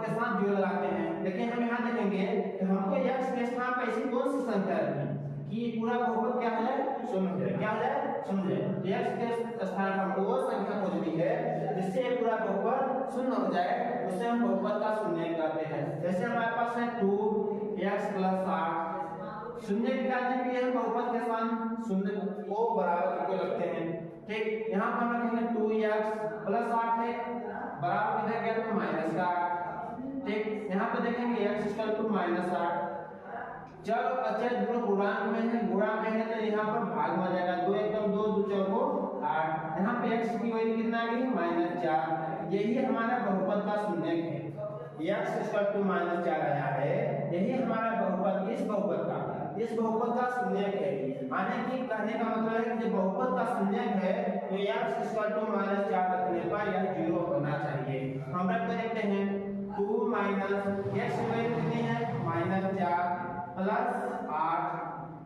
के साथ जीरो लगाते हैं। लेकिन हम यहाँ देखेंगे कि हमको x के स्थान पर ऐसी कौन सी संख्या रखनी कि पूरा बहुपद क्या हो जाए, शून्य हो जाए। क्या हो जाए, शून्य हो जाए। तो x के स्थान पर हमको वो संख्या खोजनी है जिससे पूरा बहुपद शून्य हो जाए, उसे हम बहुपद का शून्य कहते हैं। जैसे हमारे पास है 2x + 8, शून्य निकालने के लिए हम बहुपद के स्थान शून्य को बराबर करके रखते हैं। ठीक, यहाँ पर हम रखेंगे 2x + 8 है, बराबर किधर गया तो माइनस का 8। ठीक, यहाँ पर देखेंगे x -8। चलो अच्छा दोनों गुणांक में है तो यहाँ पर भाग में आ जाएगा, 2 एकदम 2 2 4 8। यहाँ पे x की वैल्यू कितना आ गई, -4। यही हमारा बहुपद का शून्य है, x -4 आया है, यही हमारा बहुपद, इस बहुपद का शून्य है। माने कि कहने का मतलब है कि जब बहुपद का शून्य है तो x -4 रखने पर यह 0 होना चाहिए। हम रख देते हैं 2 - x की वैल्यू कितनी है, -4 + 8।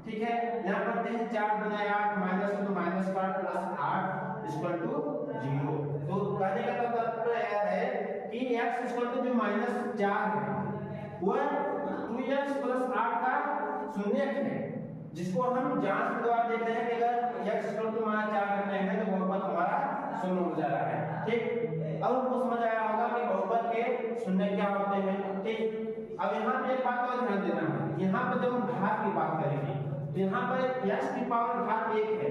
ठीक है, यहाँ करते हैं 4 × 8 -8 + 8 = 0। तो कहने का तात्पर्य यह है कि x जो -4 है वह 2x + 8 का शून्य है, जिसको हम जांच के द्वारा देख रहे हैं कि अगर x -4 रखते हैं तो बहुपद हमारा शून्य हो जा रहा है। ठीक, अब हमको समझ आया होगा कि बहुपद के शून्य क्या होते हैं। ठीक, अब यहाँ पे एक बात और ध्यान देना है, यहाँ पर जब हम घात की बात करेंगे तो यहाँ पर x की पावर घात 1 है,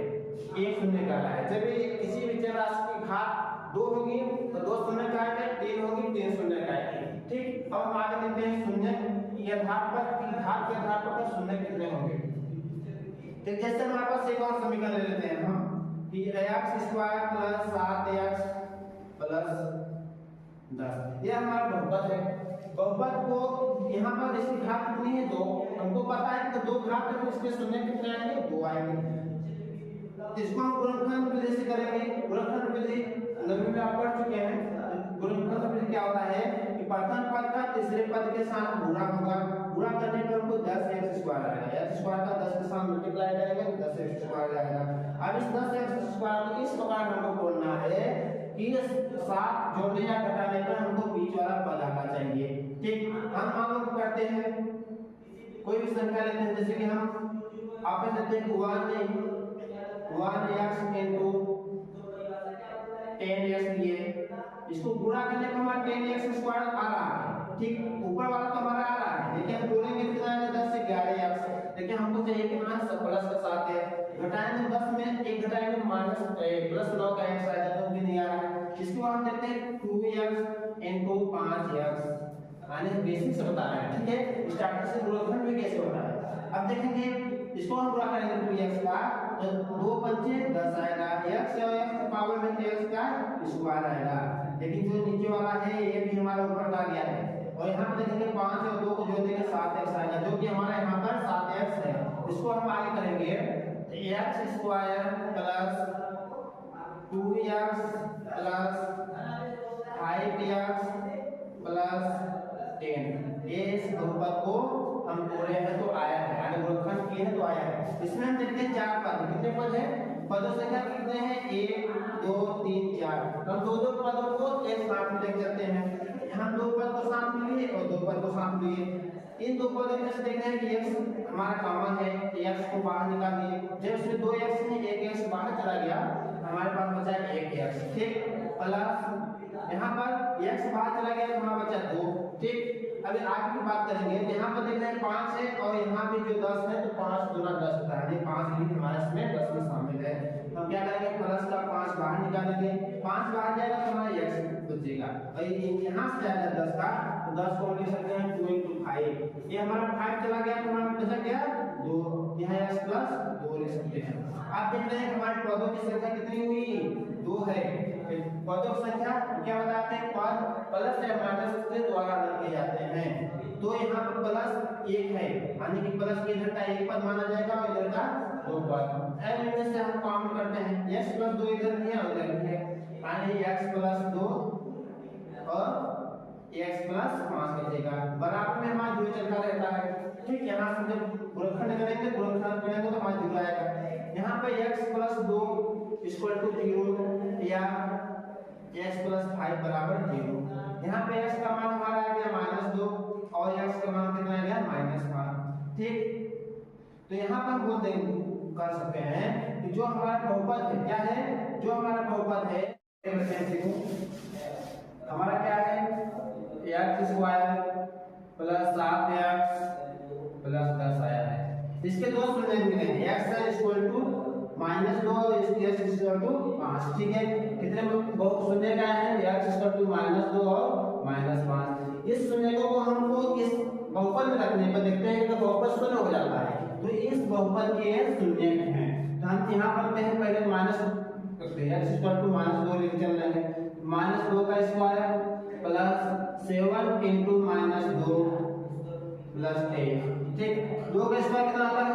1 शून्य का है। जब किसी भी चर राशि की घात 2 होगी तो 2 शून्य का आएगा, 3 होगी 3 शून्य का आएगी। ठीक, अब हम आगे देखते हैं शून्य के आधार पर शून्य कितने होंगे। ठीक, जैसे हमारे पास एक और समीकरण ले लेते हैं हम कि x² + 7x + 10, यह हमारा बहुपद है। बहुपद को यहाँ पर इसकी घात कितनी है, 2। हमको पता है कि 2 घात है तो इसके शून्य कितने आएंगे, 2 आएंगे। इसको हम गुणनखंड विधि से करेंगे। गुणनखंड विधि नवीं में आप पढ़ चुके हैं। गुणनखंड विधि क्या होता है कि प्रथम पद का तीसरे पद के साथ गुणा होगा, गुणा करने पर हमको 10x² आएगा, x² का 10 के साथ मल्टीप्लाई करेंगे तो 10x² आएगा। अब इस 10x² को इस प्रकार हमको बोलना है कि 7 जोड़ने या घटाने पर हमको बीच वाला पद आना चाहिए। ठीक, हम मान लो करते हैं कोई भी संख्या लेते हैं, जैसे कि हम आपस लेते हैं 1x into 10x लिए, इसको गुणा करने पर हमारा 10x² आ रहा है। ठीक, ऊपर वाला तो हमारा आ रहा है, लेकिन हम जोड़ेंगे कितना आएगा 10 से 11x, लेकिन हमको चाहिए कितना प्लस का 7 है। घटाएंगे 10 में 1 घटाएंगे माइनस प्लस 9 का x आएगा तो भी नहीं आ रहा है। इसको हम देखते हैं 2x into 5x, माने बेसिक से बता रहे हैं। ठीक है, स्टार्टर से गुणनखंड में कैसे होता है अब देखेंगे। इसको हम गुणा करेंगे 2x का तो 2 पंचे 10 आएगा, x और x की पावर में x का स्क्वायर आएगा, लेकिन जो नीचे वाला है ये भी हमारा ऊपर आ गया है। और यहाँ पे देखेंगे 5 और 2 को जोड़ देंगे 7x आएगा, जो कि हमारा यहाँ पर 7x है। इसको हम आगे करेंगे x² plus 2x plus 5x plus 10, ये इस बहुपद को हम तोड़े हैं तो आया है, यानी गुणनखंड किए हैं तो आया है। इसमें हम देखते हैं 4 पद, कितने पद है, पदों संख्या कितने हैं 1 2 3 4, हम दो दो पदों को एक साथ में देख सकते हैं। हम 2 पद को साथ में लिए और 2 पद को साथ लिए, इन 2 पदों में से देखते हैं कि x हमारा कॉमन है, x को बाहर निकाल दिए, जब इसमें 2x में 1x बाहर चला गया हमारे पास बचा 1x। ठीक, प्लस यहाँ पर x बाहर चला गया तो हमारा बचा 2। ठीक, अभी आगे की बात करेंगे, यहाँ पर देख रहे हैं 5 है और यहाँ पे जो 10 है तो 5 गुना 10 होता है, 5 भी हमारे इसमें 10 में शामिल है। हम क्या करेंगे प्लस का 5 बाहर निकालेंगे, 5 बाहर जाएगा तो हमारा x बचेगा, और यहाँ से जाएगा 10 का तो 10 को हम लिख सकते हैं 2 into 5, ये हमारा 5 चला गया तो हमारा बचा क्या 2, यहाँ x प्लस 2 लिख सकते हैं। आप देख रहे हैं हमारे पदों की संख्या कितनी हुई 2 है। पदों की संख्या क्या बताते हैं, पद प्लस या माइनस के द्वारा लिखे जाते हैं। तो यहाँ पर प्लस 1 है, यानी कि प्लस के इधर का 1 पद माना जाएगा और इधर का 2 पद। अब इनमें से हम काम करते हैं, x प्लस 2 इधर भी है और इधर भी है, यानी x प्लस 2 और x प्लस 5 बचेगा, बराबर में हमारा जो चलता रहता है। ठीक, यहाँ से जब गुणनखंड करेंगे तो हमारा जुड़ आएगा। यहाँ पे x प्लस 2 इक्वल टू 0 या x प्लस 5 बराबर 0। यहाँ पे x का मान हमारा आ गया -2 और x का मान कितना आ गया -5। ठीक, तो यहाँ पर हम बोल देंगे कर सकते हैं कि जो हमारा बहुपद है क्या है, जो हमारा बहुपद है हमारा क्या है x² प्लस 7x प्लस 10 आया है। इसके दो शून्य मिले हैं, x इक्वल टू -2 और x इक्वल टू 5। ठीक है, कितने बहुत शून्य का है x इक्वल टू -2 और -5। इस शून्य को हमको इस बहुपद में रखने पर देखते हैं कि बहुपद शून्य हो जाता है, तो इस बहुपद के शून्य हैं। तो हम यहाँ करते हैं पहले माइनस करते हैं, x इक्वल टू -2 लेके चल रहे हैं, -2 का स्क्वायर प्लस 7 into -2 प्लस 10। ठीक, 2 का स्क्वायर कितना होता है,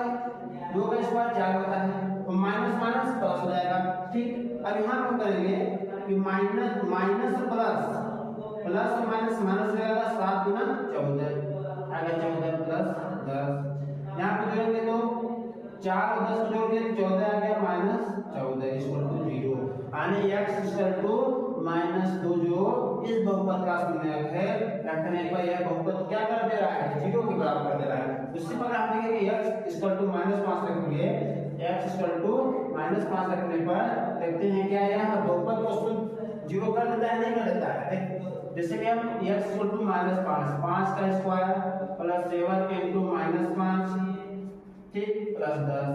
2 का स्क्वायर 4 होता है, तो माइनस माइनस प्लस हो जाएगा। ठीक, अब यहाँ पर करेंगे कि माइनस माइनस प्लस प्लस और माइनस माइनस हो जाएगा 7 गुना 14 आगे 14 प्लस 10। यहाँ पे जोड़ेंगे तो 4 और 10 जोड़ के 14 आ गया -14 इक्वल टू 0, यानी x इक्वल टू -2 जो इस बहुपद का शून्यक है रखने पर यह बहुपद क्या कर दे रहा है 0 के बराबर कर दे रहा है। उसी प्रकार हम देखेंगे कि x इक्वल टू -5 रखेंगे, x इक्वल टू -5 रखने पर देखते हैं क्या यह बहुपद को 0 कर देता है नहीं कर देता है। जैसे कि हम x इक्वल टू -5, 5 का स्क्वायर प्लस 7 into -5 ठीक प्लस 10,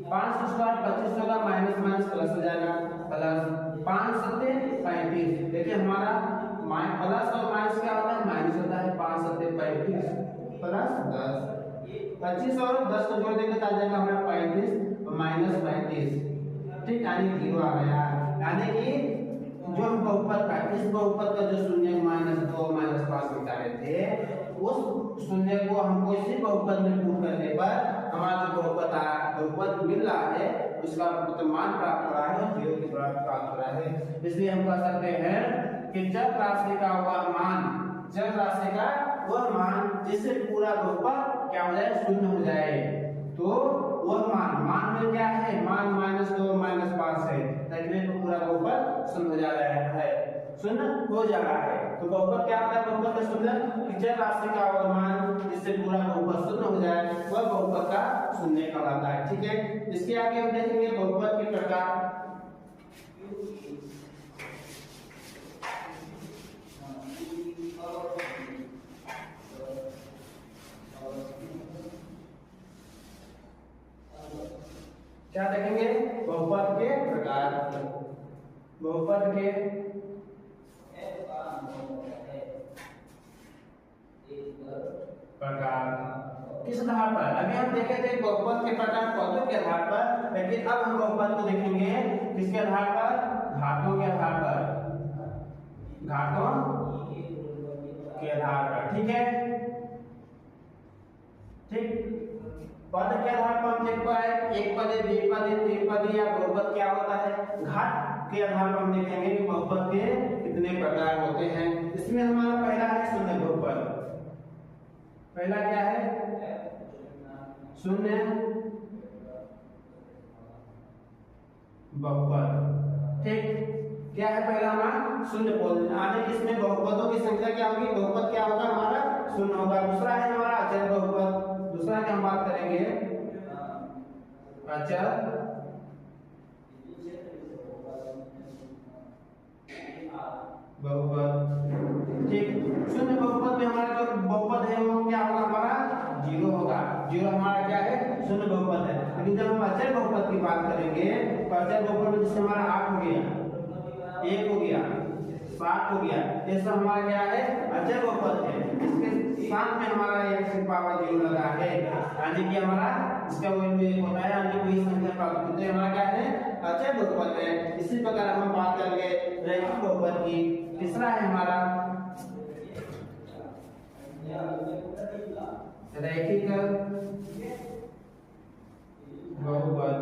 5 का स्क्वायर 25 होगा, माइनस माइनस प्लस हो जाएगा, प्लस 5 सत्ते 35। देखिए हमारा प्लस और माइनस क्या होता है माइनस होता है, 5 सत्ते 35 प्लस 10, 25 और 10 को जोड़ देंगे तो आ जाएगा हमारा 35 और -35। ठीक, यानी 0 आ गया, यानी कि जो हम बहुपद का इस बहुपद का जो शून्य -2 -5 बता रहे थे उस शून्य को हमको इसी बहुपद में पुट करने पर हमारा जो बहुपद मिल रहा है उसका मतलब मान प्राप्त हो रहा है 0 के बराबर प्राप्त हो रहा है। इसलिए हम कह सकते हैं कि जब राशि का वह मान जिससे पूरा बहुपद क्या हो जाए, शून्य हो जाए, तो वह मान में क्या है, मान -2 -5 है, देखने को पूरा बहुपद शून्य हो जा रहा है, शून्य हो जा रहा है। तो बहुपद क्या होता है, बहुपद का शून्य कि जब राशि का वह मान जिससे पूरा बहुपद शून्य हो जाए वह बहुपद का शून्य कहलाता है। ठीक है, इसके आगे हम देखेंगे बहुपद के प्रकार। क्या देखेंगे, बहुपद के प्रकार। बहुपद के प्रकार किस आधार पर, अभी हम देखे थे बहुपद के प्रकार पदों के आधार पर, लेकिन अब हम बहुपद को देखेंगे किसके आधार पर, घातों के आधार पर, घातों के आधार पर। ठीक है, ठीक, पद के आधार पर हम देख पाए एक पद, द्विपद, त्रिपद या बहुपद क्या होता है। घात के आधार पर हम देखेंगे कि बहुपद के कितने प्रकार होते हैं। इसमें हमारा पहला है शून्य बहुपद। पहला क्या है, शून्य बहुपद। ठीक, क्या है पहला हमारा शून्य पद। आगे किसमें बहुपदों की संख्या क्या होगी, बहुपद क्या होगा हमारा शून्य होगा। दूसरा है हमारा अचर बहुपद। दूसरा की हम बात करेंगे अचर बहुपद। ठीक, शून्य बहुपद में हमारा जो बहुपद है वो क्या होगा, हमारा 0 होगा। 0 हमारा क्या है, शून्य बहुपद है। लेकिन जब हम अचर बहुपद की बात करेंगे तो अचर बहुपद में जैसे हमारा 8 हो गया, 1 हो गया, 7 हो गया, ये सब हमारा क्या है, अचर बहुपद है। इसके साथ में हमारा x की पावर 0 लगा है, यानी कि हमारा इसका वैल्यू 1 होता है, यानी कोई संख्या प्राप्त होती है, हमारा क्या है, अचर बहुपद है। इसी प्रकार हम बात करेंगे रैखिक बहुपद की। तीसरा है हमारा रैखिक बहुपद।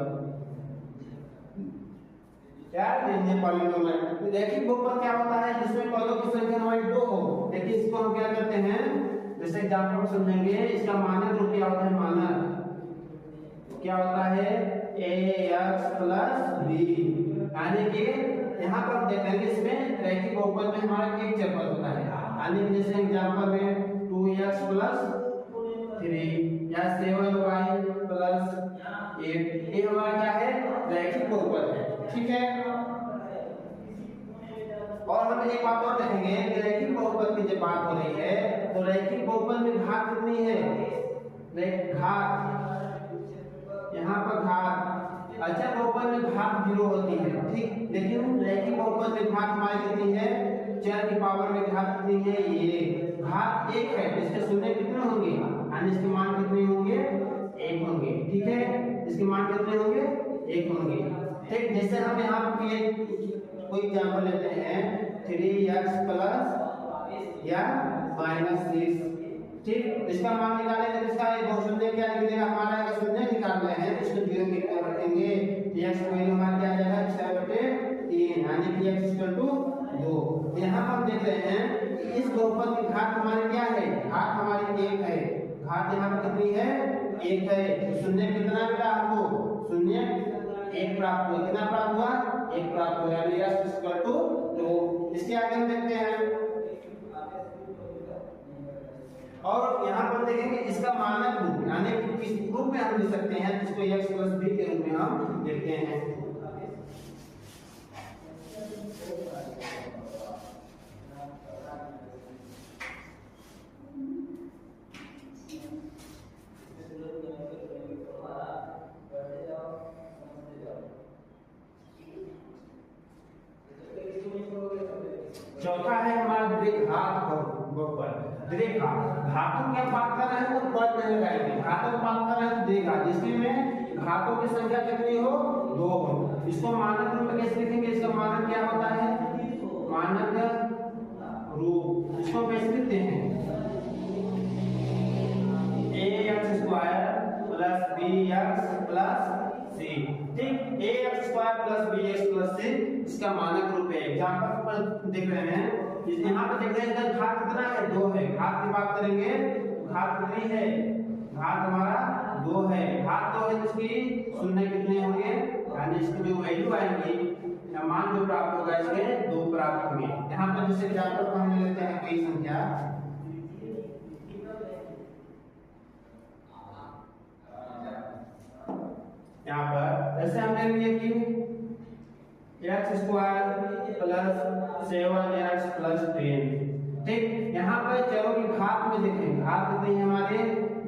क्या लिनियर पॉलीनोमियल। रैखिक बहुपद क्या होता है, जिसमें पदों की संख्या हमारी 2 हो, लेकिन इसको हम क्या करते हैं, जैसे एग्जांपल समझेंगे, इसका मानक रूप क्या होता है, मानक क्या होता है, ax + b, यानी कि यहाँ पर हम देखेंगे इसमें रैखिक बहुपद में हमारा एक चर पद होता है, यानी जैसे एग्जांपल में 2x + 3 या 7y + 8, ये हमारा क्या है, रैखिक बहुपद है। ठीक है, और हम एक बात और देखेंगे कि रैखिक बहुपद की जब बात हो रही है तो रैखिक बहुपद में घात कितनी है, घात, यहाँ पर घात, अचर बहुपद में घात 0 होती है। ठीक, लेकिन रैखिक बहुपद में घात हमारी कितनी है, चर की पावर में घात कितनी है, ये घात 1 है, इसके शून्य कितने होंगे, यानी इसके मान कितने होंगे, 1 होंगे। ठीक है, इसके मान कितने होंगे, 1 होंगे। ठीक, जैसे हम यहाँ पर कोई एग्जांपल लेते हैं 3x + या -6। ठीक, इसका मान निकालेंगे तो इसका एक बहुशून्य क्या लिख देगा, हमारा अगर शून्य निकालना है तो इसको 0 की तरफ रखेंगे, x की वैल्यू हमारा क्या आ जाएगा, 6/3, यानी कि x = 2। यहाँ पर हम देख रहे हैं कि इस बहुपद की घात हमारी क्या है, घात हमारी 1 है, घात यहाँ पर कितनी है, 1 है। शून्य कितना मिला हमको, शून्य 1 प्राप्त हुआ, कितना प्राप्त हुआ, 1 प्राप्त हुआ, यानी x = 2। इसके आगे हम देखते हैं, और यहाँ पर देखेंगे इसका मानक रूप, यानी किस रूप में हम लिख सकते हैं, जिसको x + b के रूप में हम लिखते हैं। चौथा है हमारा द्विघात बहुपद। द्विघात, घातों की बात कर रहे हैं तो पद नहीं लगाएंगे, घातों की बात कर रहे हैं तो द्विघात, जिसमें घातों की संख्या कितनी हो, 2 हो। इसको मानक रूप में कैसे लिखेंगे, इसका मानक क्या होता है, मानक रूप, इसको कैसे लिखते हैं, ax² plus B X plus C. ठीक, A X square plus B X plus C इसका मानक रूप है। एग्जांपल पर देख रहे हैं, यहाँ पे देख रहे हैं इसका घात कितना है, 2 है। घात की बात करेंगे, घात कितनी है, घात हमारा 2 है। घात 2 है तो इसकी शून्य कितने होंगे, यानी इसकी जो वैल्यू आएगी या मान जो प्राप्त होगा इसके 2 प्राप्त होंगे। यहाँ पर जैसे एग्जांपल पर हम लेते हैं कोई संख्या, यहाँ पर जैसे हम लेंगे कि x square plus 7x plus 10। ठीक, यहाँ पर चलो कि घात में देखें, घात कितनी है हमारे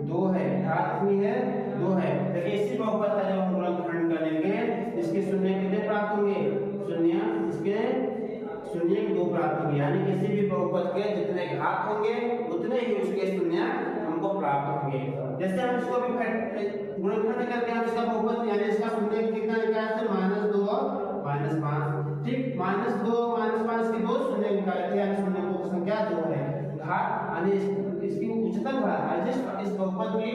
2 है। घात कितनी है 2 है। देखिए इसी बहुपद का जब हम गुणनखंड करेंगे इसके शून्य कितने प्राप्त होंगे, शून्य, इसके शून्य के 2 प्राप्त होंगे। यानी किसी भी बहुपद के जितने घात होंगे उतने ही उसके शून्य हमको प्राप्त होंगे। जैसे हम इसको भी गुणनखंड करके हम इसका बहुपद यानी इसका शून्य कितना निकालते हैं, -2 और -5। ठीक, -2 -5 के 2 शून्य निकालते हैं, यानी शून्य को संख्या 2 है। घात यानी इसकी उच्चतम घात हाईएस्ट, इस बहुपद की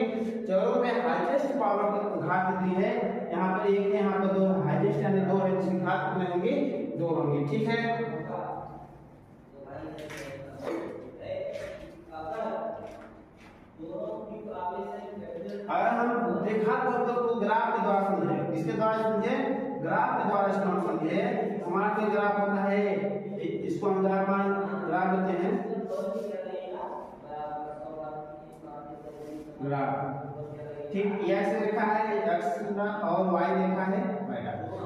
चरों में हाईएस्ट पावर घात कितनी है, यहाँ पर 1 है, यहाँ पर 2, हाईएस्ट यानी 2 है, इसकी घात कितनी होंगी, 2 होंगी। ठीक है, अगर हम रेखा को ग्राफ के द्वारा समझे, इसके द्वारा समझे, ग्राफ के द्वारा इसको हम समझे, हमारा कोई ग्राफ होता है, इसको हम ग्राफ लेते हैं, ग्राफ। ठीक, x रेखा है, x और y रेखा है,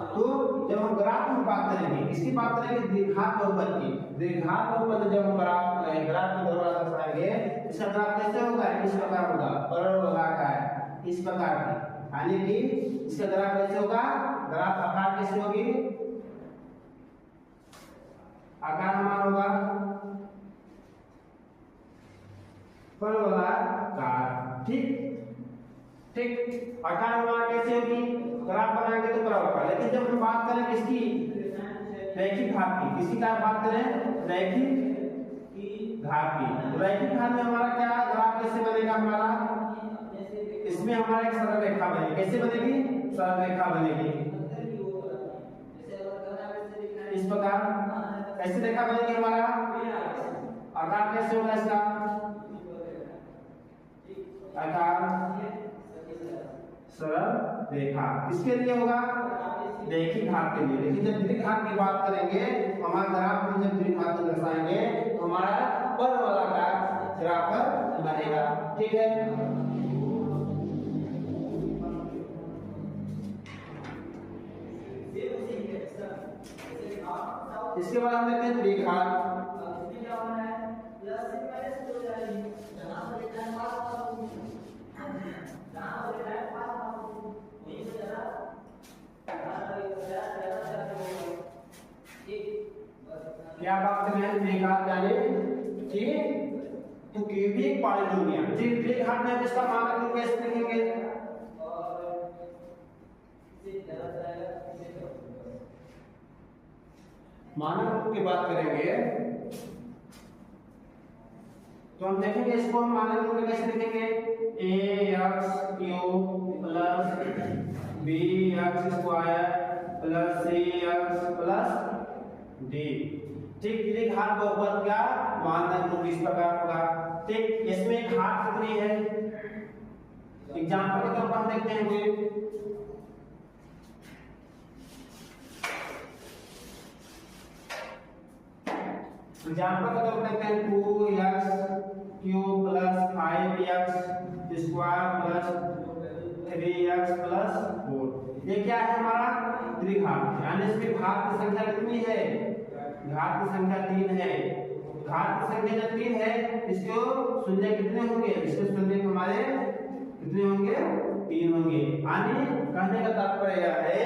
तो जब हम ग्राफ में बात करेंगे, इसकी बात करेंगे द्विघात बहुपद की। द्विघात बहुपद जब हम ग्राफ के द्वारा दर्शाएंगे, इसका ग्राफ कैसे होगा, इस प्रकार होगा, परवलयाकार, इस प्रकार की। यानी कि इसका ग्राफ कैसे होगा, ग्राफ आकार कैसे होगी, आकार हमारा होगा परवलयाकार। ठीक, ठीक, आकार हमारा कैसे होगी, ग्राफ बनाएंगे तो परवलयाकार। लेकिन जब हम बात करें किसकी, रैखिक घात की, किसकी बात करें, रैखिक घात की। रैखिक घात में हमारा क्या ग्राफ कैसे बनेगा, हमारा इसमें हमारा एक सरल रेखा बनेगी। कैसे बनेगी, सरल रेखा बनेगी, इस प्रकार ऐसी रेखा बनेगी। हमारा आकार कैसे होगा इसका, आकार सरल रेखा, किसके लिए होगा, रैखिक घात के लिए। लेकिन जब द्विघात की बात करेंगे, हमारा ग्राफ में जब द्विघात को दर्शाएंगे तो हमारा परवलयाकार ग्राफ बनेगा। ठीक है, इसके बाद हम लेते हैं द्विघात। क्या बात कर रहे हैं, द्विघात यानी कि तो क्यूबिक पॉलिनोमियल। द्विघात में इसका मानक रूप कैसे लिखेंगे, मानक रूप की बात करेंगे तो हम देखेंगे इसको हम मानक रूप में कैसे लिखेंगे, ax³ plus bx² plus cx plus d। ठीक, द्विघात बहुपद का मानक रूप इस प्रकार होगा। ठीक, इसमें घात कितनी है, एग्जांपल के तौर पर हम देखते हैं, एग्जांपल के तौर पर देखते हैं 2x³ plus 5x² plus 3x plus 4। ये क्या है, हमारा द्विघात, यानी इसमें घात की संख्या कितनी है, घात की संख्या 3 है। घात की संख्या जब 3 है, इसके शून्य कितने होंगे, इसके शून्य हमारे कितने होंगे, 3 होंगे। यानी कहने का तात्पर्य यह है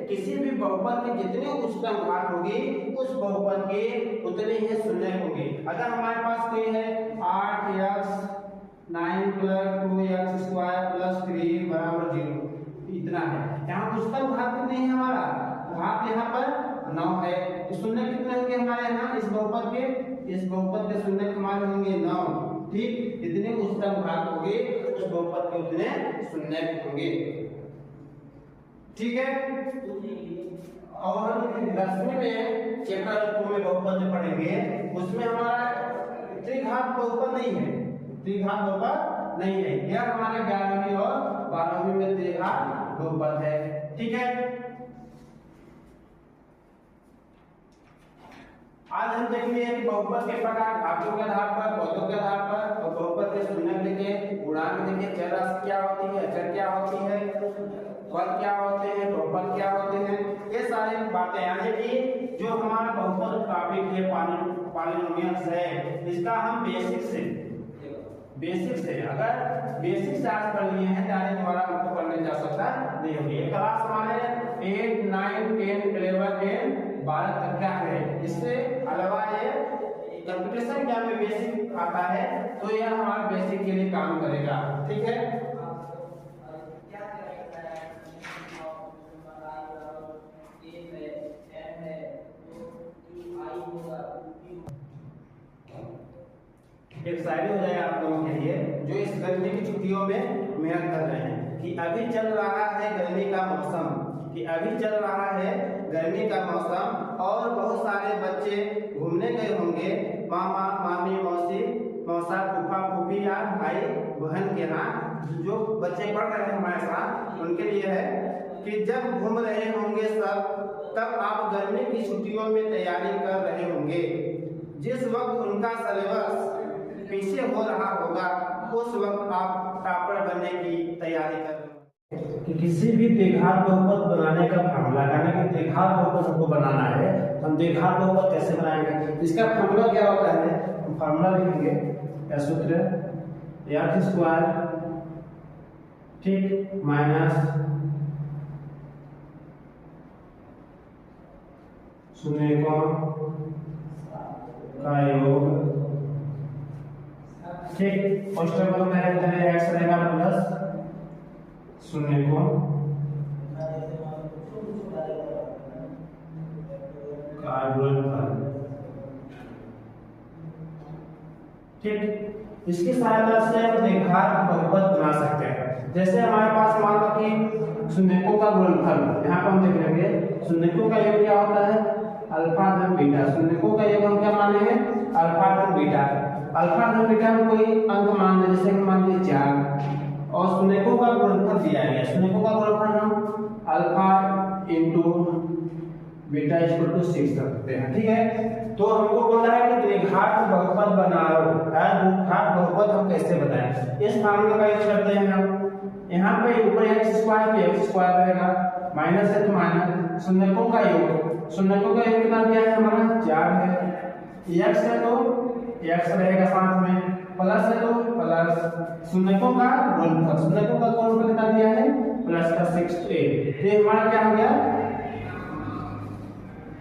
किसी भी बहुपद की जितनी उच्चतम घात होगी उस बहुपद के उतने ही शून्य होंगे। अगर हमारे पास कोई है 8x 9 प्लस 2x² प्लस 3 बराबर 0, इतना है, यहाँ उच्चतम घात कितनी है, हमारा घात यहाँ पर 9 है, तो शून्य कितने होंगे हमारे यहाँ, इस बहुपद के शून्य हमारे होंगे 9। ठीक, जितने उच्चतम घात होगी उस बहुपद के उतने शून्य होंगे। ठीक है, और 10वीं में चैप्टर 2 में बहुपद में पढ़ेंगे, उसमें हमारा त्रिघात बहुपद नहीं है, त्रिघात बहुपद नहीं है। यह हमारे 11वीं और 12वीं में त्रिघात बहुपद है। ठीक है, आज हम देखेंगे कि बहुपद के प्रकार घातों के आधार पर, पदों के आधार पर, और बहुपद के शून्य लिखे, गुणांक लिखे, चर राशि क्या होती है, अचर क्या होती है, पद क्या होते हैं, बहुपद क्या होते हैं, ये सारी बातें, यानी कि जो हमारा बहुपद टॉपिक है पॉलिनोमियल्स है, इसका हम बेसिक से अगर बेसिक से आज पढ़ लिए हैं, डायरेक्ट द्वारा हमको पढ़ने जा सकता नहीं होगी। ये क्लास हमारे 8, 9, 10, 11 एंड 12 तक का है। इससे अलावा ये कंप्यूटेशन क्या में बेसिक आता है, तो यह हमारा बेसिक के लिए काम करेगा। ठीक है, एक शायरी हो जाए आप लोगों के लिए, जो इस गर्मी की छुट्टियों में मेहनत कर रहे हैं कि अभी चल रहा है गर्मी का मौसम, कि अभी चल रहा है गर्मी का मौसम, और बहुत सारे बच्चे घूमने गए होंगे मामा मामी मौसी मौसा फूफा फूफी या भाई बहन के यहाँ। जो बच्चे पढ़ रहे हैं हमारे साथ, उनके लिए है कि जब घूम रहे होंगे सब, तब आप गर्मी की छुट्टियों में तैयारी कर रहे होंगे। जिस वक्त उनका सिलेबस पीछे हो रहा होगा, उस वक्त आप टॉपर बनने की तैयारी कर रहे हैं। कि किसी भी द्विघात बहुपद बनाने का फार्मूला, यानी कि द्विघात बहुपद हमको बनाना है, तो हम द्विघात बहुपद कैसे बनाएंगे, इसका फार्मूला क्या होता है, हम फार्मूला लिखेंगे, या सूत्र x स्क्वायर, ठीक, माइनस शून्य का योग, ठीक, फर्स्ट टर्म में है x रहेगा प्लस शून्य का गुणनफल। ठीक, इसकी सहायता से हम द्विघात बहुपद बना सकते हैं। जैसे हमारे पास मान लो कि शून्यकों का गुणनफल, यहाँ पर हम देख लेंगे शून्यकों का योग क्या होता है, अल्फा धन बीटा। शून्यकों का योग हम क्या मानेंगे, अल्फा धन बीटा। अल्फा धन बीटा में कोई अंक मान लें, जैसे मान लीजिए 4, और शून्यकों का गुणनफल दिया गया। शून्यकों का गुणनफल हम alpha into beta equal to 6 रखते हैं। ठीक है, तो हमको बोला है कि द्विघात बहुपद बनाओ। द्विघात बहुपद हम कैसे बनाएं, इस फार्मूले का यूज करते हैं हम। यहाँ पे ऊपर x स्क्वायर पे x स्क्वायर रहेगा, माइनस है तो माइनस, शून्यकों का योग, शून्यकों का योग कितना दिया है हमारा 4 है, x है तो x रहेगा साथ में, प्लस है तो प्लस शून्यकों का गुणनफल, शून्यकों का गुणनफल कितना दिया है प्लस का 6a। ये हमारा क्या हो गया,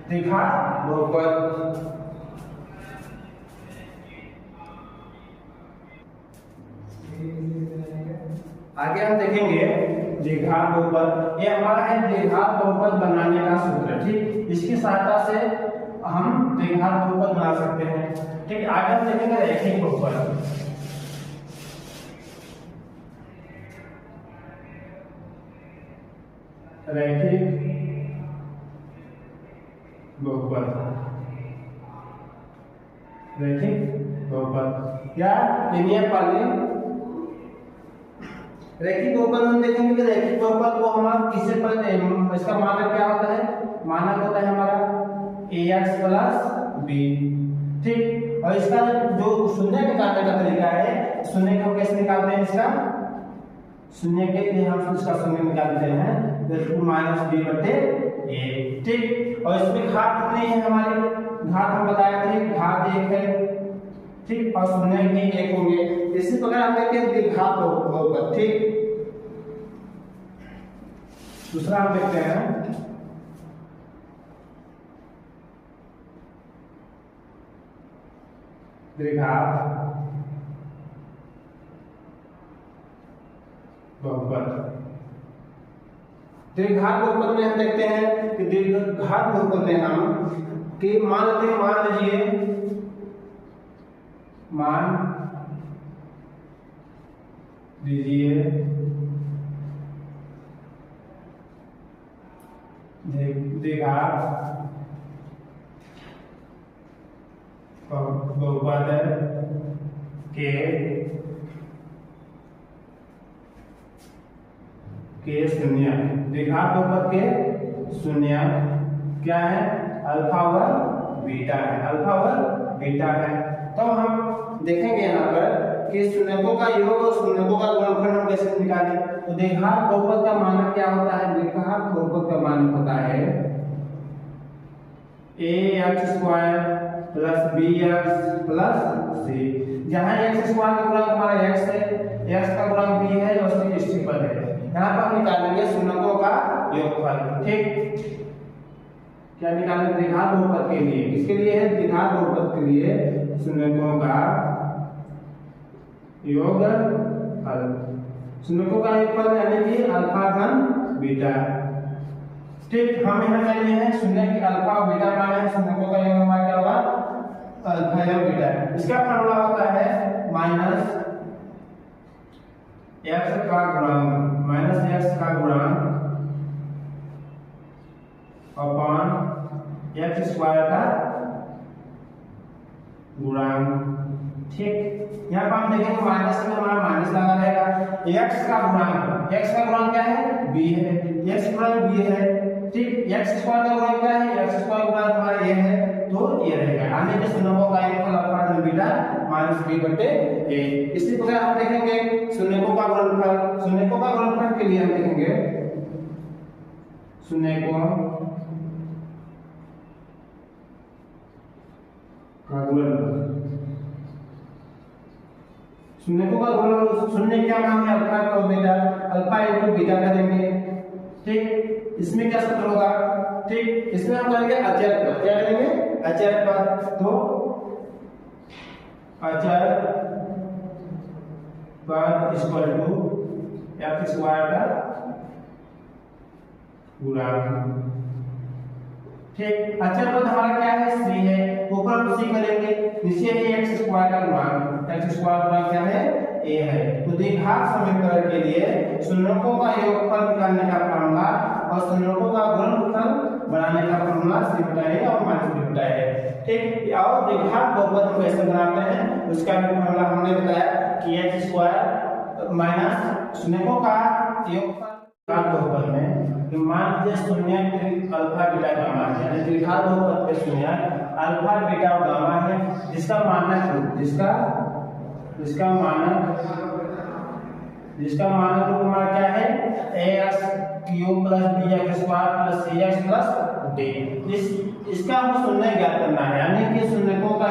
द्विघात बहुपद। आगे हम देखेंगे द्विघात बहुपद, ये हमारा है द्विघात बहुपद बनाने का सूत्र। ठीक, इसकी सहायता से हम द्विघात बहुपद बना सकते हैं। ठीक, आगे हम देखेंगे रैखिक बहुपद। रैखिक बहुपद, रैखिक बहुपद या लिनियर पॉलीनॉमियल। रैखिक बहुपद हम देखेंगे कि रैखिक बहुपद को हमारा किससे पर, इसका मानक क्या होता है, मानक होता है हमारा ax प्लस b। ठीक, और इसका जो शून्य निकालने का तरीका है, शून्य को कैसे निकालते हैं, इसका शून्य के लिए हम इसका शून्य निकालते हैं तो माइनस b बटे a। ठीक, और इसमें घात कितनी है हमारी, घात हम बताए थे घात 1 है। ठीक, और शून्य भी 1 होंगे। इसी प्रकार हम देखते हैं द्विघात बहुपद। ठीक, दूसरा हम देखते हैं द्विघात बहुपद। द्विघात बहुपद में हम देखते हैं कि द्विघात बहुपद में हम कि मान लीजिए द्विघात बहुपद के शून्य, द्विघात बहुपद के शून्य क्या है? अल्फा व बीटा है, अल्फा व बीटा है। तो हम देखेंगे यहाँ पर कि शून्यकों का योग और शून्यकों का गुणनफल हम कैसे निकालें। तो द्विघात बहुपद का मानक क्या होता है? द्विघात बहुपद का मानक होता है ax² plus bx plus c, जहाँ x² का गुणक हमारा x है, x का गुणक b है और c स्थिर पद है। यहाँ पर हम निकालेंगे शून्यकों का योगफल। ठीक, क्या निकालेंगे? द्विघात बहुपद के लिए। किसके लिए है? द्विघात बहुपद के लिए शून्यकों का योगफल। शून्यकों का योगफल यानी कि अल्फा धन बीटा। ठीक, हम यहाँ कर लिए हैं शून्य की अल्फा और बीटा मान है, शून्यकों का योग हमारा क्या होगा? अल्फा और बीटा। इसका फॉर्मूला होता है माइनस x का गुणांक, माइनस x का गुणांक अपॉन x² का गुणांक। ठीक, यहाँ पर हम देखेंगे माइनस में हमारा माइनस लगा रहेगा। x का गुणांक, x का गुणांक क्या है? b है, x गुणांक b है। ठीक, x² का गुणांक क्या है? x² गुणांक हमारा a है, तो ये रहेगा। यानी कि शून्यकों का योगफल अल्फा धन बीटा माइनस b बटे a। इसी प्रकार हम देखेंगे शून्यकों का गुणनफल। शून्यकों का गुणनफल के लिए हम देखेंगे शून्यकों का गुणनफल। शून्यकों का गुणनफल, शून्य क्या मान है? अल्फा और बीटा, अल्फा इंटू बीटा करेंगे। ठीक, इसमें क्या सूत्र होगा? ठीक, इसमें हम करेंगे अचर पद। क्या करेंगे? अचर पद। तो अचर पद इक्वल टू x² का गुणांक। ठीक, अचर पद हमारा क्या है? c है, ऊपर c करेंगे, नीचे है x² का गुणांक। x² गुणांक क्या है? a है। तो द्विघात समीकरण के लिए शून्यकों का योगफल निकालने का फॉर्मूला और शून्यकों का गुणनफल बनाने का फॉर्मूला c बटा a और माइनस b बटा a। ठीक, और द्विघात बहुपद हम कैसे बनाते हैं उसका भी फॉर्मूला हमने बताया कि x² माइनस शून्यकों का योगफल। द्विघात बहुपद में मान लीजिए शून्य अल्फा बीटा गामा है, यानी द्विघात बहुपद के शून्य अल्फा बीटा और गामा है, जिसका मानक रूप हमारा क्या है? ax³ plus bx² plus cx plus d। इसका हमें शून्य ज्ञात करना है, यानी कि शून्यकों का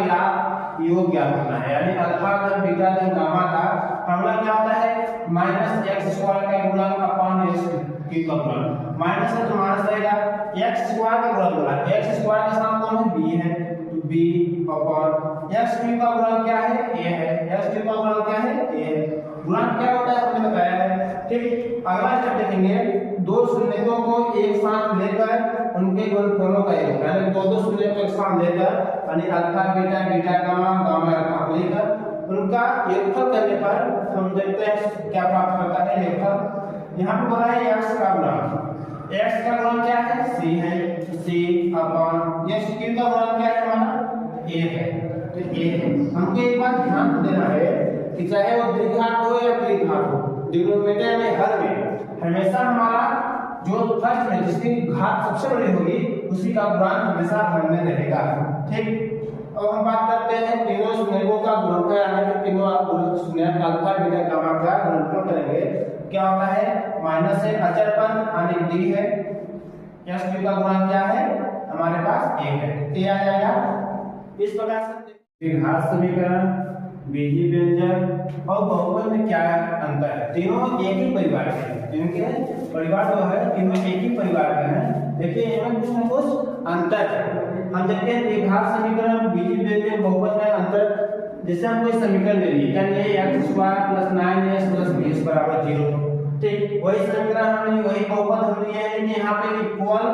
योग ज्ञात करना है। यानी अल्फा धन बीटा धन गामा का फॉर्मूला क्या होता है? माइनस x² का गुणक अपॉन x³ का गुणक। माइनस है तो माइनस रहेगा, x² का गुणक बोला, x² के साथ कौन है? b है, तो b अपॉन x³ का गुणक क्या है? a है, x³ का गुणक क्या है? a है। गुणक क्या होता है हमने बताया है। ठीक, अगला स्टेप देखेंगे, दो शून्यकों को एक साथ लेकर उनके गुणनफलों का योग, यानी दो शून्य को एक साथ लेकर यानी alpha beta beta gamma gamma alpha को लेकर उनका योगफल करने पर हम देखते हैं क्या प्राप्त होता है योगफल। यहाँ पे बोला है x का गुणक, x का गुणक क्या है? c है, तो c अपॉन x³ का गुणक क्या है? हमारा a है, तो a है। हमको एक बात ध्यान देना है कि चाहे वो द्विघात हो या त्रिघात हो, डिनोमिनेटर यानी हर में हमेशा हमारा जो फर्स्ट में जिसकी घात सबसे बड़ी होगी उसी का गुणांक हमेशा हर में रहेगा। ठीक, अब हम बात करते हैं तीनों शून्यकों का गुणनफल, यानी कि तीनों शून्य अल्फा बीटा गामा का गुणनफल करेंगे। क्या होता है? माइनस है, अचर पद यानी d है, x³ का गुणांक क्या है? हमारे पास 1 है, तो a आ जाएगा। इस प्रकार से द्विघात समीकरण, बीजीय व्यंजक और बहुपद में क्या अंतर है? तीनों एक ही परिवार के हैं, इनके परिवार जो है तीनों एक ही परिवार के हैं, देखिए इनमें कुछ न कुछ अंतर है। हम देखते हैं द्विघात समीकरण, बीजीय व्यंजक, बहुपद में अंतर। जैसे हम कोई समीकरण ले लिए, क्या लिए? x² + 9x + b = 0। ठीक, वही समीकरण हमने, वही बहुपद हम लिए हैं, लेकिन यहाँ पे इक्वल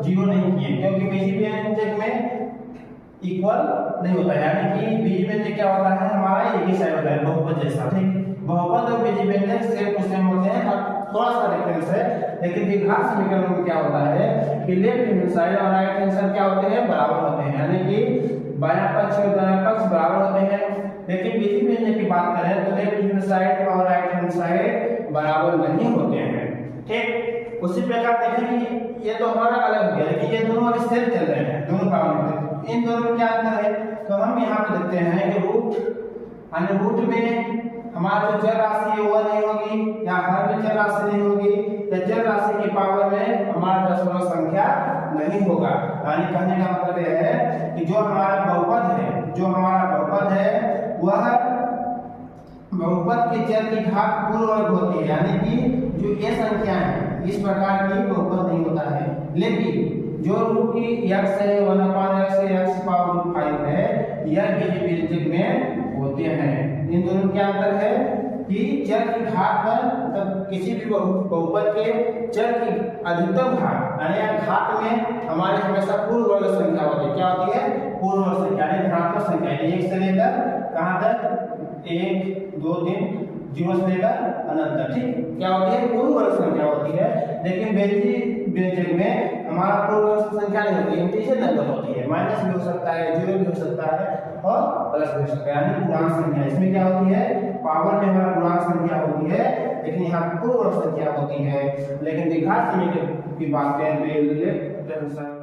0 नहीं किए, क्योंकि बीजीय व्यंजक में इक्वल नहीं होता है, यानी कि बीजीय व्यंजक क्या होता है? हमारा एक ही साइड होता है बहुपद जैसा। ठीक, बहुपद और बीजीय व्यंजक सेम टू सेम होते हैं, थोड़ा सा डिफरेंस है, लेकिन द्विघात समीकरण में क्या होता है कि लेफ्ट हैंड साइड और राइट हैंड साइड क्या होते हैं, बराबर होते हैं, यानी कि बायां पक्ष और दायां पक्ष बराबर होते हैं। लेकिन विधि में की बात करें तो लेफ्ट हैंड साइड और राइट हैंड साइड बराबर नहीं होते हैं। ठीक, उसी प्रकार देखें कि ये तो हमारा अलग हो गया, लेकिन ये दोनों अभी सेम चल रहे हैं, दोनों काम इन दोनों में क्या अंतर है, तो हम यहाँ पे देखते हैं कि रूट में हमारा जो चर राशि है वो नहीं होगी, या हर में चर राशि नहीं होगी, या चर राशि की पावर में हमारा दशमलव संख्या नहीं होगा। यानी कहने का मतलब यह है कि जो हमारा बहुपद है वह बहुपद के चर की घात पूर्ण वर्ग होती है, यानी कि जो ये संख्या है इस प्रकार की बहुपद नहीं होता है। लेकिन जो रूट की x है 1/x है x पावर 5 है, यह बीज व्यंजक में होते हैं। इन दोनों में क्या अंतर है कि चर की घात पर तब किसी भी बहुपद के चर की अधिकतम घात यानी घात में हमारे हमेशा पूर्ण वर्ग संख्या होती है। क्या होती है, पूर्ण वर्ग संख्या यानी धनात्मक संख्या, 1 से लेकर कहां तक 1 2 3 0 से लेकर अनंत तक। ठीक, क्या होती है, पूर्ण वर्ग संख्या होती है। लेकिन व्यंजक में हमारा पूर्ण वर्ग संख्या नहीं होती, इंटीजर नंबर होती है, माइनस भी हो सकता है, 0 भी हो सकता है और प्लस भी हो सकता है, यानी पूर्णांक संख्या। इसमें क्या होती है, पावर में हमारा पूर्णांक संख्या होती है, लेकिन यहाँ पूर्ण वर्ग संख्या होती है। लेकिन द्विघात समीकरण की बात करें तो